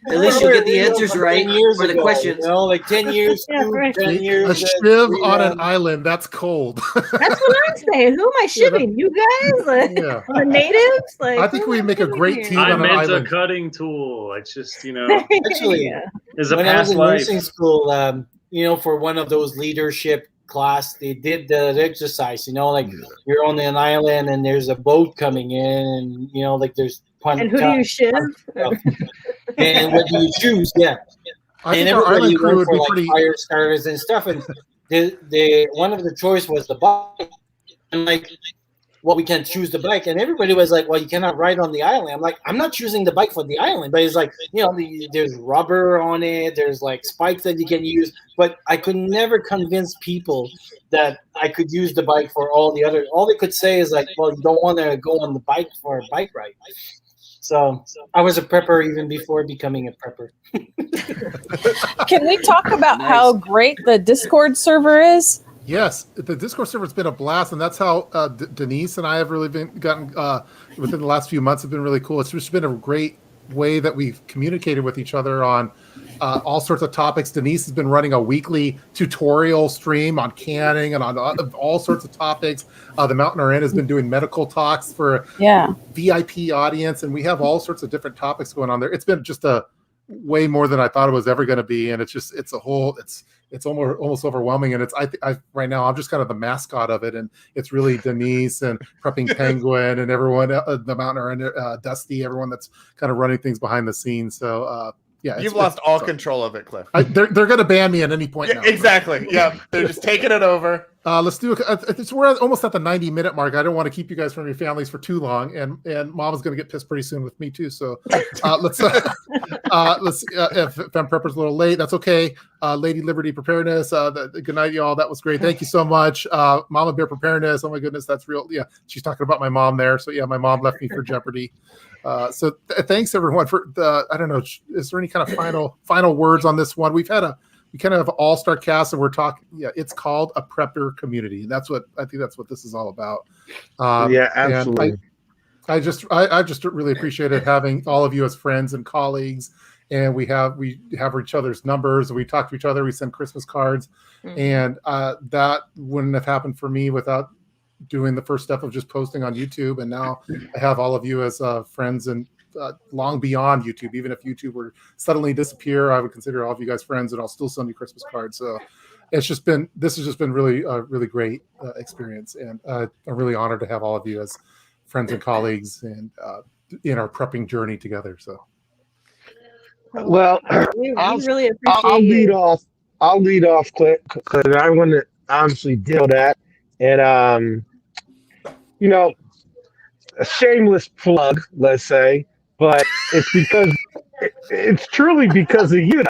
At least you get the answers right for the questions. You know, like 10 years, 10 years. A shiv on an island. That's cold. That's what I'm saying. Who am I shivving? You guys? Like, the natives? Like, I think we make a great team I on an meant island. a cutting tool. It's just, you know, Actually, is a when I was past in life. nursing school, you know, for one of those leadership class, they did the exercise, you know, like you're on an island and there's a boat coming in and, you know, like there's And who do you shiv? And what do you choose? Yeah. I And think our everybody island crew went would for be like pretty. fire starters and stuff. And the one of the choice was the bike. And like, well, we can choose the bike. And everybody was like, well, you cannot ride on the island. I'm like, I'm not choosing the bike for the island. But it's like, you know, there's rubber on it. There's like spikes that you can use. But I could never convince people that I could use the bike for all the other. All they could say is like, well, you don't want to go on the bike for a bike ride. So I was a prepper even before becoming a prepper. Can we talk about how great the Discord server is? Yes, the Discord server's been a blast, and that's how Denise and I have really gotten within the last few months have been really cool. It's just been a great way that we've communicated with each other on all sorts of topics. Denise has been running a weekly tutorial stream on canning and on all sorts of topics. The Mountain RN has been doing medical talks for VIP audience, and we have all sorts of different topics going on there. It's been just a way more than I thought it was ever going to be, and it's almost overwhelming. And I right now I'm just kind of the mascot of it, and it's really Denise and Prepping Penguin and everyone, the Mountain RN, Dusty, everyone that's kind of running things behind the scenes. So yeah, you've lost all control of it, Cliff. They're going to ban me at any point now. Exactly. Yeah, they're just taking it over. Let's do we're almost at the 90-minute mark. I don't want to keep you guys from your families for too long, and Mom is going to get pissed pretty soon with me too. So let's if Fem Prepper's a little late, that's okay. Lady Liberty Preparedness, good night, y'all. That was great. Thank you so much. Mama Bear Preparedness. Oh my goodness, that's real. Yeah, she's talking about my mom there. So yeah, my mom left me for Jeopardy. So thanks everyone for the. I don't know. Is there any kind of final words on this one? We kind of have an all-star cast, and we're talking. Yeah, it's called a prepper community. And that's what I think. That's what this is all about. Yeah, absolutely. And I just really appreciated having all of you as friends and colleagues, and we have each other's numbers. We talk to each other. We send Christmas cards, and that wouldn't have happened for me without doing the first step of just posting on YouTube. And now I have all of you as friends and. Long beyond YouTube. Even if YouTube were suddenly disappear, I would consider all of you guys friends, and I'll still send you Christmas cards. So this has just been really really great experience, and I'm really honored to have all of you as friends and colleagues, and in our prepping journey together. So, well, we really appreciate I'll lead off. I'll lead off, Cliff, because I want to obviously deal that, and a shameless plug, let's say. But it's because it's truly because of you.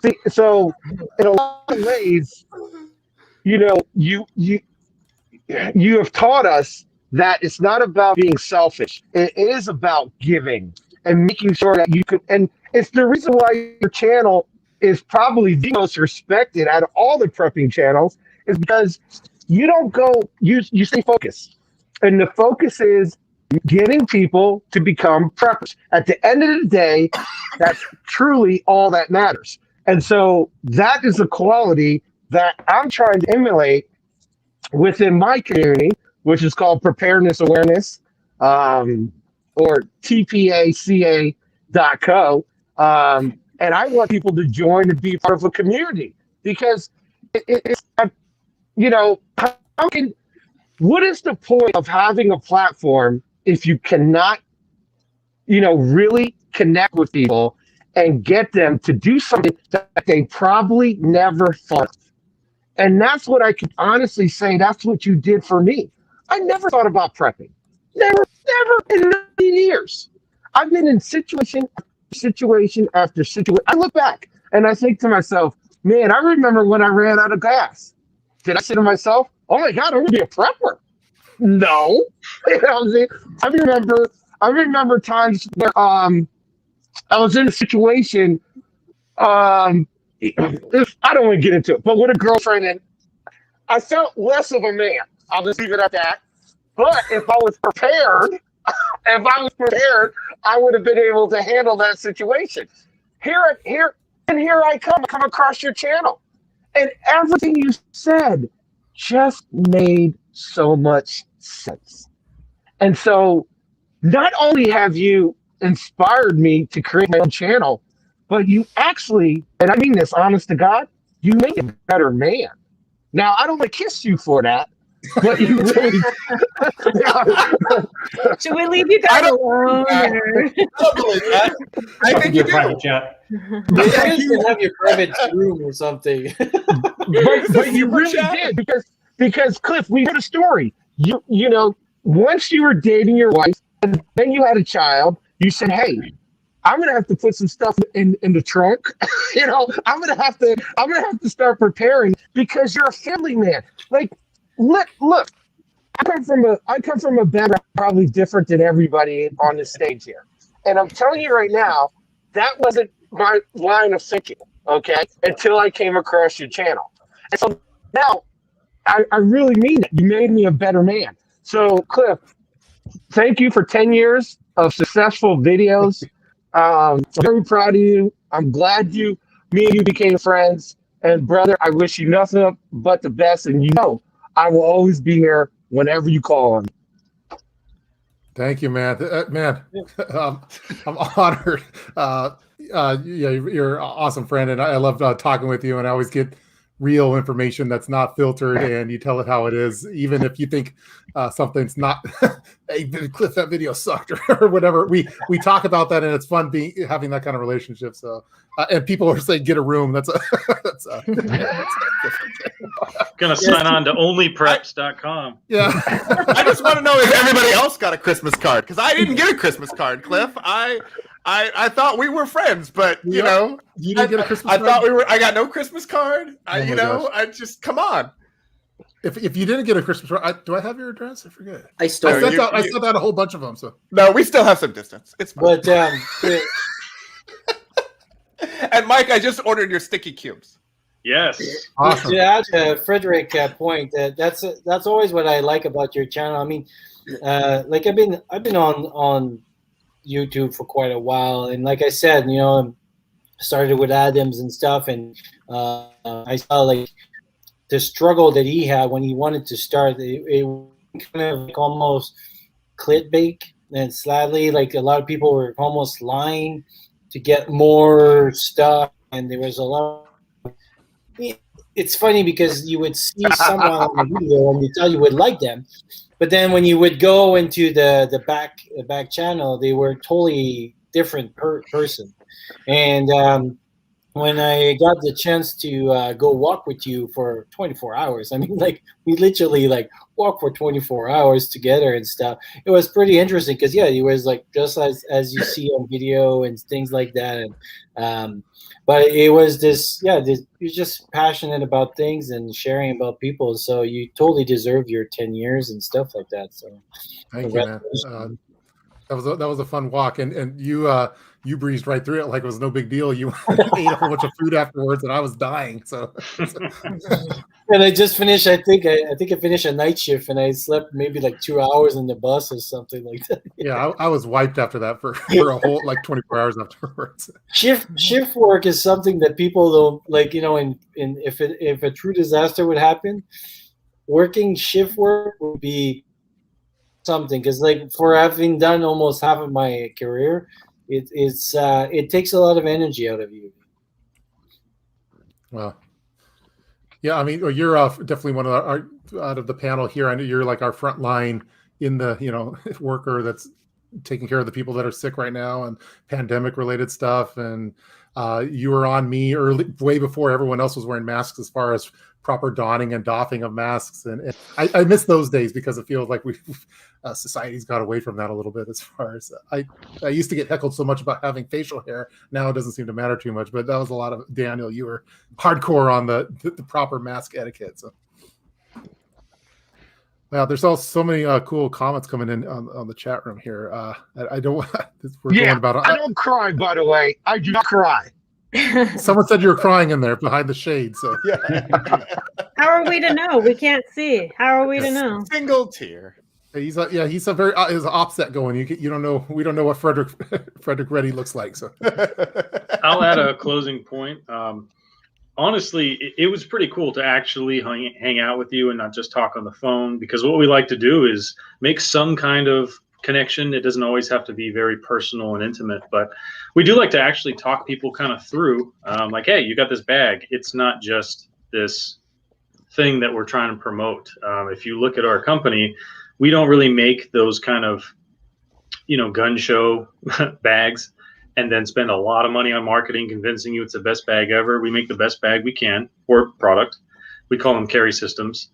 See, so in a lot of ways, you have taught us that it's not about being selfish. It is about giving and making sure that you can. And it's the reason why your channel is probably the most respected out of all the prepping channels, is because you don't go. You stay focused, and the focus is getting people to become preppers. At the end of the day, that's truly all that matters. And so that is a quality that I'm trying to emulate within my community, which is called Preparedness Awareness, or TPACA.co. And I want people to join and be part of a community, because it's what is the point of having a platform if you cannot, really connect with people and get them to do something that they probably never thought of? And that's what I can honestly say. That's what you did for me. I never thought about prepping. Never in 9 years. I've been in situation after situation. I look back and I think to myself, man, I remember when I ran out of gas. Did I say to myself, oh my God, I'm going to be a prepper? No. You know what I'm saying? I remember times where I was in a situation, I don't want to get into it, but with a girlfriend, and I felt less of a man. I'll just leave it at that. But if I was prepared, I would have been able to handle that situation. Here I come across your channel, and everything you said just made so much sense. And so not only have you inspired me to create my own channel, but you actually, and I mean this honest to God, you made a better man. Now, I don't want to kiss you for that, but you really... Should we leave you guys alone? I think you do. Maybe you should have your private room or something. but you really did, because Cliff, we heard a story. You know, once you were dating your wife and then you had a child, you said, hey, I'm gonna have to put some stuff in the trunk. I'm gonna have to start preparing, because you're a family man. Like, look, I come from a background probably different than everybody on the stage here. And I'm telling you right now, that wasn't my line of thinking, okay, until I came across your channel. And so now I really mean it. You made me a better man. So Cliff, thank you for 10 years of successful videos. I'm very proud of you. I'm glad me and you became friends. And brother, I wish you nothing but the best. And I will always be here whenever you call on me. Thank you, man. I'm honored. You're an awesome friend, and I love talking with you. And I always get real information that's not filtered, and you tell it how it is, even if you think something's not. Hey, Cliff, that video sucked, or whatever. We talk about that, and it's fun having that kind of relationship. So, and people are saying, "Get a room." That's a different thing. Gonna sign on to onlypreps.com. Yeah. I just want to know if everybody else got a Christmas card, because I didn't get a Christmas card, Cliff. I thought we were friends, but you know, you didn't get a Christmas card? I thought we were. I got no Christmas card. Gosh. I just come on. If you didn't get a Christmas card, do I have your address? I forget. I sent out a whole bunch of them. So no, we still have some distance. It's fine. But and Mike, I just ordered your sticky cubes. Yes. Awesome. To add to Frederick's point, that's always what I like about your channel. I mean, like I've been on YouTube for quite a while, and like I said, you know, started with Adams and stuff, and I saw like the struggle that he had when he wanted to start. It kind of like almost clickbait, and sadly, like a lot of people were almost lying to get more stuff, and there was a lot. It's funny because you would see someone on the video and you tell you would like them, but then when you would go into the back channel, they were totally different person. And when I got the chance to go walk with you for 24 hours, I mean, like we literally like walked for 24 hours together and stuff. It was pretty interesting because yeah, it was like just as you see on video and things like that. And but it was you're just passionate about things and sharing about people. So you totally deserve your 10 years and stuff like that. So thank you, man. That was a fun walk, and you breezed right through it like it was no big deal. You ate a whole bunch of food afterwards, and I was dying. So, and I just finished. I think I finished a night shift, and I slept maybe like 2 hours in the bus or something like that. Yeah, I was wiped after that for a whole like 24 hours afterwards. Shift work is something that people don't like. You know, if a true disaster would happen, working shift work would be something, because like for having done almost half of my career, it takes a lot of energy out of you. Well, yeah, I mean, you're definitely one of our out of the panel here. I know you're like our front line in the worker that's taking care of the people that are sick right now and pandemic related stuff. And you were on me way before everyone else was wearing masks, as far as proper donning and doffing of masks, and I miss those days because it feels like society's got away from that a little bit. As far as I used to get heckled so much about having facial hair, now it doesn't seem to matter too much. But that was a lot of Daniel. You were hardcore on the proper mask etiquette. So, wow, there's also so many cool comments coming in on the chat room here. I don't. Going about. I don't cry, by the way. I do not cry. Someone said you were crying in there behind the shade. So yeah. How are we to know? We can't see. How are we to know? Single tear. He's a very his offset going. You don't know. We don't know what Frederick Reddy looks like. So I'll add a closing point. Honestly, it was pretty cool to actually hang out with you and not just talk on the phone, because what we like to do is make some kind of connection. It doesn't always have to be very personal and intimate, but we do like to actually talk people kind of through, like, hey, you got this bag. It's not just this thing that we're trying to promote. If you look at our company, we don't really make those kind of, gun show bags and then spend a lot of money on marketing, convincing you it's the best bag ever. We make the best bag we can for product. We call them carry systems.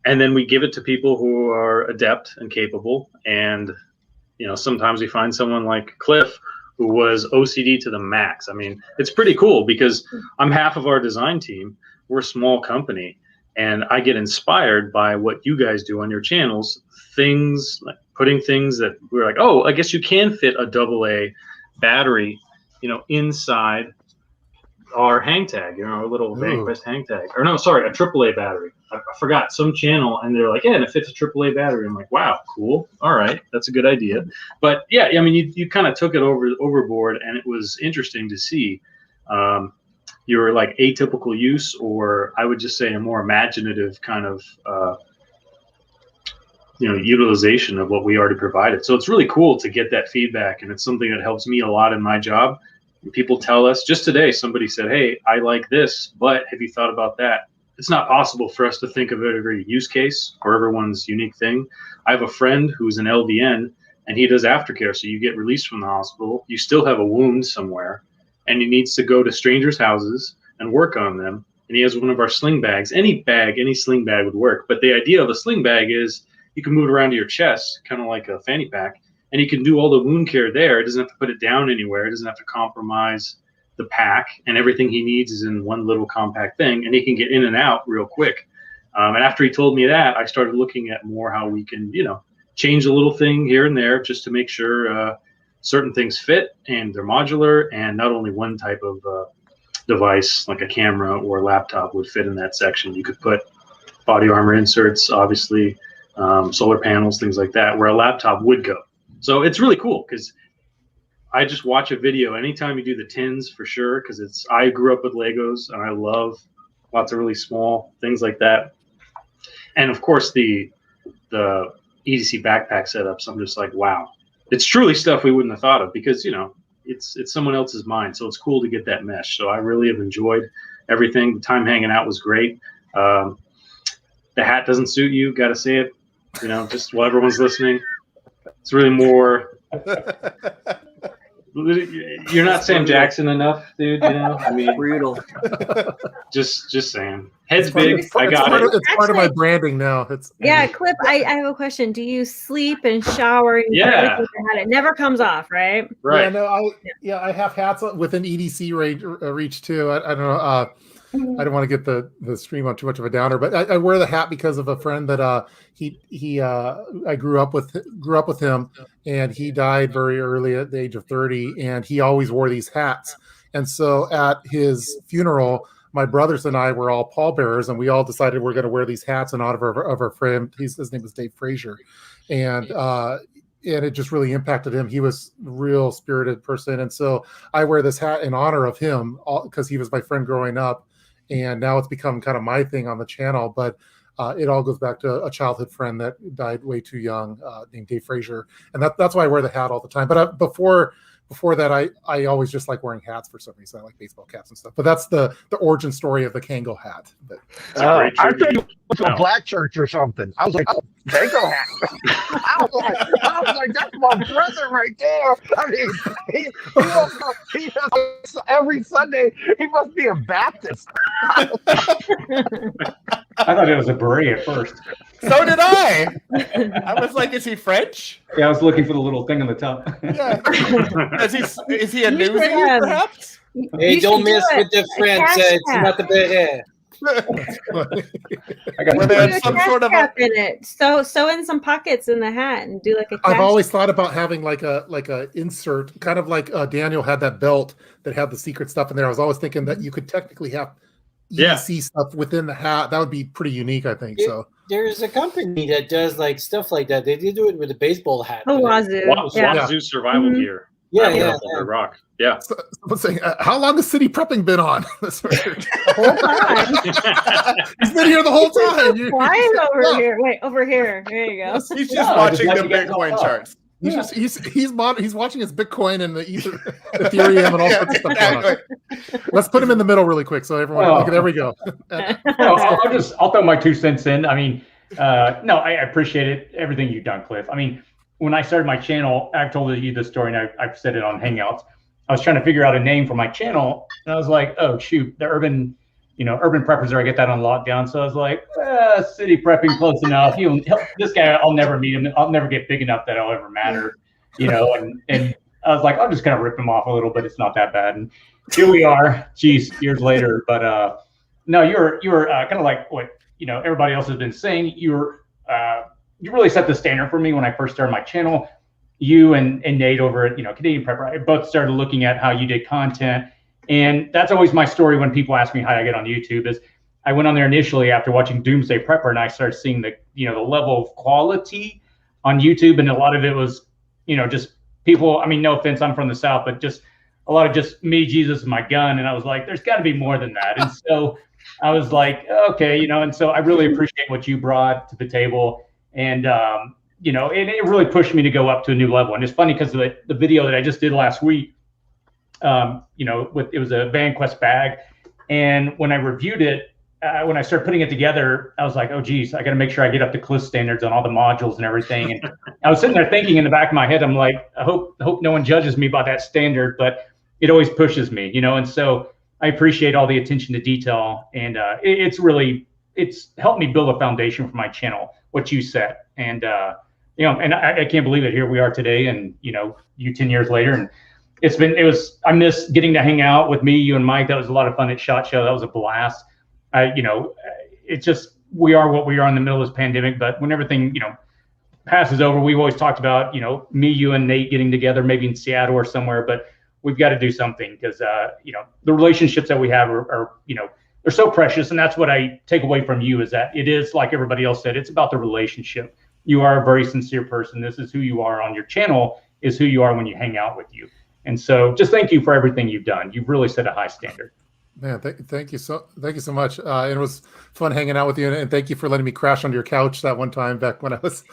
And then we give it to people who are adept and capable. And, sometimes we find someone like Cliff, who was OCD to the max. I mean, it's pretty cool because I'm half of our design team. We're a small company, and I get inspired by what you guys do on your channels. Things like putting things that we're like, oh, I guess you can fit a AA battery, inside our hang tag, our little Vanquest hang tag. Or no, sorry, a AAA battery. I forgot some channel, and they're like, yeah, and it fits a AAA battery. I'm like, wow, cool. All right, that's a good idea. But yeah, I mean, you kind of took it overboard, and it was interesting to see your like atypical use, or I would just say a more imaginative kind of utilization of what we already provided. So it's really cool to get that feedback, and it's something that helps me a lot in my job. People tell us, just today, somebody said, hey, I like this, but have you thought about that? it's not possible for us to think of every use case or everyone's unique thing. I have a friend who's an LVN, and he does aftercare. So you get released from the hospital, you still have a wound somewhere, and he needs to go to strangers' houses and work on them. And he has one of our sling bags. Any bag, any sling bag would work. But the idea of a sling bag is you can move it around to your chest, kind of like a fanny pack, and you can do all the wound care there. It doesn't have to put it down anywhere. It doesn't have to compromise the pack, and everything he needs is in one little compact thing, and he can get in and out real quick. And after he told me that, I started looking at more how we can, change a little thing here and there just to make sure certain things fit and they're modular, and not only one type of device like a camera or a laptop would fit in that section. You could put body armor inserts, obviously, solar panels, things like that, where a laptop would go. So it's really cool because I just watch a video anytime you do the tins, for sure, because I grew up with Legos and I love lots of really small things like that. And of course the EDC backpack setups, I'm just like, wow. It's truly stuff we wouldn't have thought of because, it's someone else's mind. So it's cool to get that mesh. So I really have enjoyed everything. The time hanging out was great. The hat doesn't suit you, gotta say it. Just while everyone's listening. It's really more. You're not Sam Jackson enough, dude. I mean, brutal. Just saying. Head's big. I got it. It's part of my branding now. Yeah, Cliff. I have a question. Do you sleep and shower? And Yeah. it never comes off, right? Right. Yeah, no, I have hats within EDC reach too. I don't know. I don't want to get the stream on too much of a downer, but I wear the hat because of a friend that I grew up with him, and he died very early at the age of 30, and he always wore these hats. And so at his funeral, my brothers and I were all pallbearers, and we all decided we're going to wear these hats in honor of our friend. His name was Dave Frazier, and it just really impacted him. He was a real spirited person, and so I wear this hat in honor of him because he was my friend growing up. And now it's become kind of my thing on the channel, but it all goes back to a childhood friend that died way too young, named Dave Frazier, and that's why I wear the hat all the time. But before that, I always just like wearing hats for some reason. I like baseball caps and stuff. But that's the origin story of the Kango hat. But I thought you went to a black church or something. I was like, oh, Kango hat. I was like, that's my brother right there. I mean, he every Sunday he must be a Baptist. I thought it was a beret at first. So did I. I was like, is he French? Yeah, I was looking for the little thing on the top. Yeah. Is he a newsie, perhaps? Hey, don't mess with the French. It's not the beret. I got some sort of in it. Sew in some pockets in the hat and do like a. I've always thought about having like a insert, kind of like Daniel had that belt that had the secret stuff in there. I was always thinking that you could technically have EDC stuff within the hat. That would be pretty unique, I think. So there's a company that does like stuff like that. They do it with a baseball hat. Oh, Wazoo. Wazoo survival gear. Yeah. Rock. Yeah. So, I'm saying, how long has City Prepping been on? The whole time. He's been here the whole time. Quiet over here. Wait, over here. There you go. He's just watching the Bitcoin charts. He's watching his Bitcoin and the Ethereum and all sorts of stuff going on. Let's put him in the middle really quick so everyone. Okay, there we go. I'll throw my 2 cents in. I mean, no, I appreciate it. Everything you've done, Cliff. I mean, when I started my channel, I've told you this story, and I've said it on Hangouts. I was trying to figure out a name for my channel, and I was like, oh shoot, the urban preppers are. I get that on lockdown, so I was like, city prepping, close enough. This guy, I'll never meet him. I'll never get big enough that I'll ever matter, And I was like, I'll just kind of rip him off a little bit. It's not that bad. And here we are, geez, years later. But no, you were kind of like what everybody else has been saying. You really set the standard for me when I first started my channel. You and Nate over at Canadian Prepper, I both started looking at how you did content, and that's always my story when people ask me how I get on YouTube. Is I went on there initially after watching Doomsday Prepper, and I started seeing the level of quality on YouTube, and a lot of it was just people. I mean, no offense, I'm from the South, but just a lot of just me, Jesus, and my gun, and I was like, there's got to be more than that, and so I was like, okay, and so I really appreciate what you brought to the table. And, it really pushed me to go up to a new level. And it's funny because the video that I just did last week, it was a VanQuest bag. And when I reviewed it, when I started putting it together, I was like, oh, geez, I got to make sure I get up to Cliff standards on all the modules and everything. And I was sitting there thinking in the back of my head, I'm like, I hope no one judges me by that standard, but it always pushes me, you know? And so I appreciate all the attention to detail. And it's helped me build a foundation for my channel, what you said. And, you know, and I can't believe it. Here we are today and, you know, 10 years later. And I miss getting to hang out with me, you and Mike. That was a lot of fun at SHOT Show. That was a blast. You know, it's just, we are what we are in the middle of this pandemic, but when everything, you know, passes over, we've always talked about, you know, me, you and Nate getting together, maybe in Seattle or somewhere, but we've got to do something because, you know, the relationships that we have are, you know, they're so precious. And that's what I take away from you is that it is, like everybody else said, it's about the relationship. You are a very sincere person. This is who you are on your channel, is who you are when you hang out with you. And so just thank you for everything you've done. You've really set a high standard. Man, thank you so much. It was fun hanging out with you, and thank you for letting me crash on your couch that one time back when I was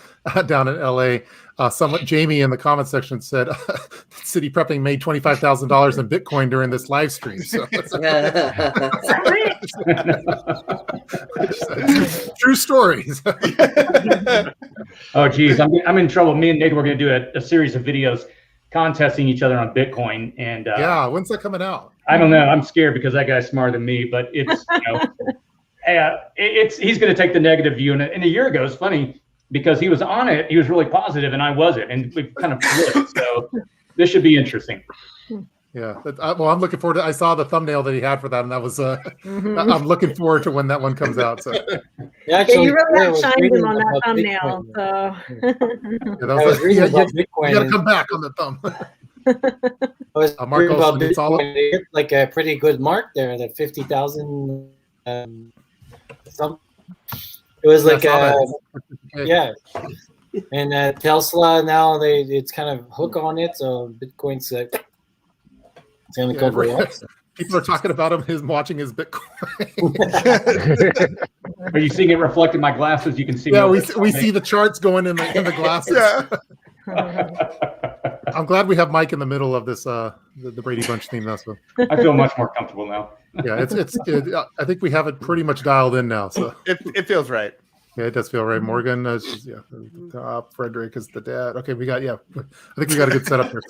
down in LA. Jamie in the comment section said City Prepping made $25,000 in Bitcoin during this live stream. So true stories. Oh, geez, I'm in trouble. Me and Nate were going to do a series of videos contesting each other on Bitcoin, and yeah, when's that coming out? I don't know. I'm scared because that guy's smarter than me, but it's, you know, he's going to take the negative view. And a year ago, it's funny because he was on it. He was really positive and I wasn't. And we kind of flipped. So this should be interesting. Yeah. Well, I'm looking forward to, I saw the thumbnail that he had for that. And that was, I'm looking forward to when that one comes out. So yeah, you really have shined him on that thumbnail. So you got to come back on the thumb. Marcos, it's all like a pretty good mark there, that 50,000 some. It was like yeah, and Tesla now it's kind of hook on it, so Bitcoin's it's gonna go up. People are talking about him watching his Bitcoin. Are you seeing it reflected in my glasses? You can see. Yeah, we see the charts going in the glasses. Yeah. I'm glad we have Mike in the middle of this the Brady Bunch theme now. So I feel much more comfortable now. Yeah, I think we have it pretty much dialed in now. So it feels right. Yeah, it does feel right. Morgan, Frederick is the dad. Okay, I think we got a good setup here.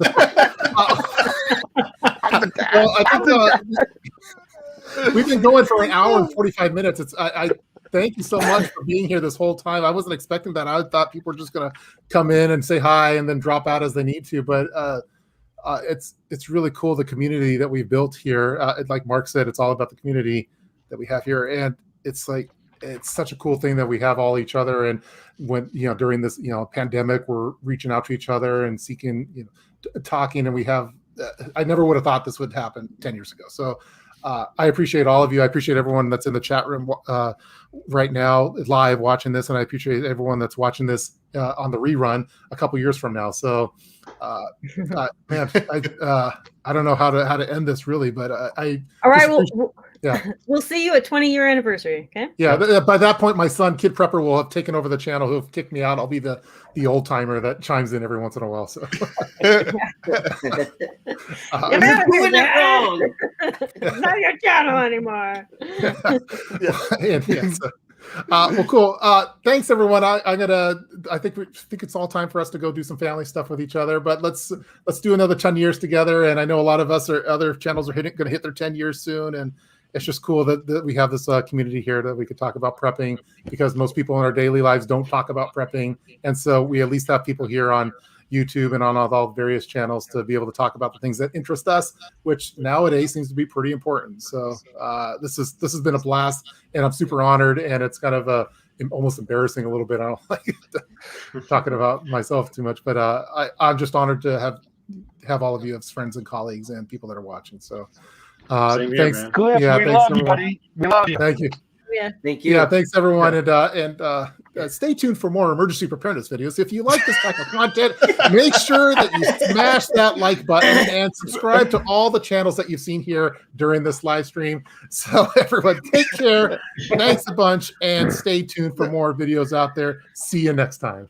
Well, I think we've been going for an hour and 45 minutes. I thank you so much for being here this whole time. I wasn't expecting that. I thought people were just going to come in and say hi and then drop out as they need to. But it's really cool, the community that we've built here. Like Mark said, it's all about the community that we have here. And it's such a cool thing that we have all each other. And when, during this, pandemic, we're reaching out to each other and seeking, talking. And we have, I never would have thought this would happen 10 years ago. So I appreciate all of you. I appreciate everyone that's in the chat room right now, live watching this. And I appreciate everyone that's watching this on the rerun a couple years from now. So, man, I don't know how to end this really, but all right. We'll see you at 20-year anniversary. Okay. Yeah. By that point, my son, Kid Prepper, will have taken over the channel. He'll have kicked me out. I'll be the old timer that chimes in every once in a while. So. You're doing it wrong. It's not your channel anymore. Well, cool. Thanks, everyone. I think it's all time for us to go do some family stuff with each other. But let's do another 10 years together. And I know a lot of us other channels are going to hit their 10 years soon. And it's just cool that we have this community here that we could talk about prepping, because most people in our daily lives don't talk about prepping. And so we at least have people here on YouTube and on all the various channels to be able to talk about the things that interest us, which nowadays seems to be pretty important. So this has been a blast, and I'm super honored. And it's kind of almost embarrassing a little bit. I don't like talking about myself too much, but I'm just honored to have all of you as friends and colleagues and people that are watching. So thanks, man. Cliff, we love you, buddy. We love you. Thank you. Yeah. Thank you. Yeah, thanks everyone, and stay tuned for more emergency preparedness videos. If you like this type of content, make sure that you smash that like button and subscribe to all the channels that you've seen here during this live stream. So everyone, take care. Thanks a bunch, and stay tuned for more videos out there. See you next time.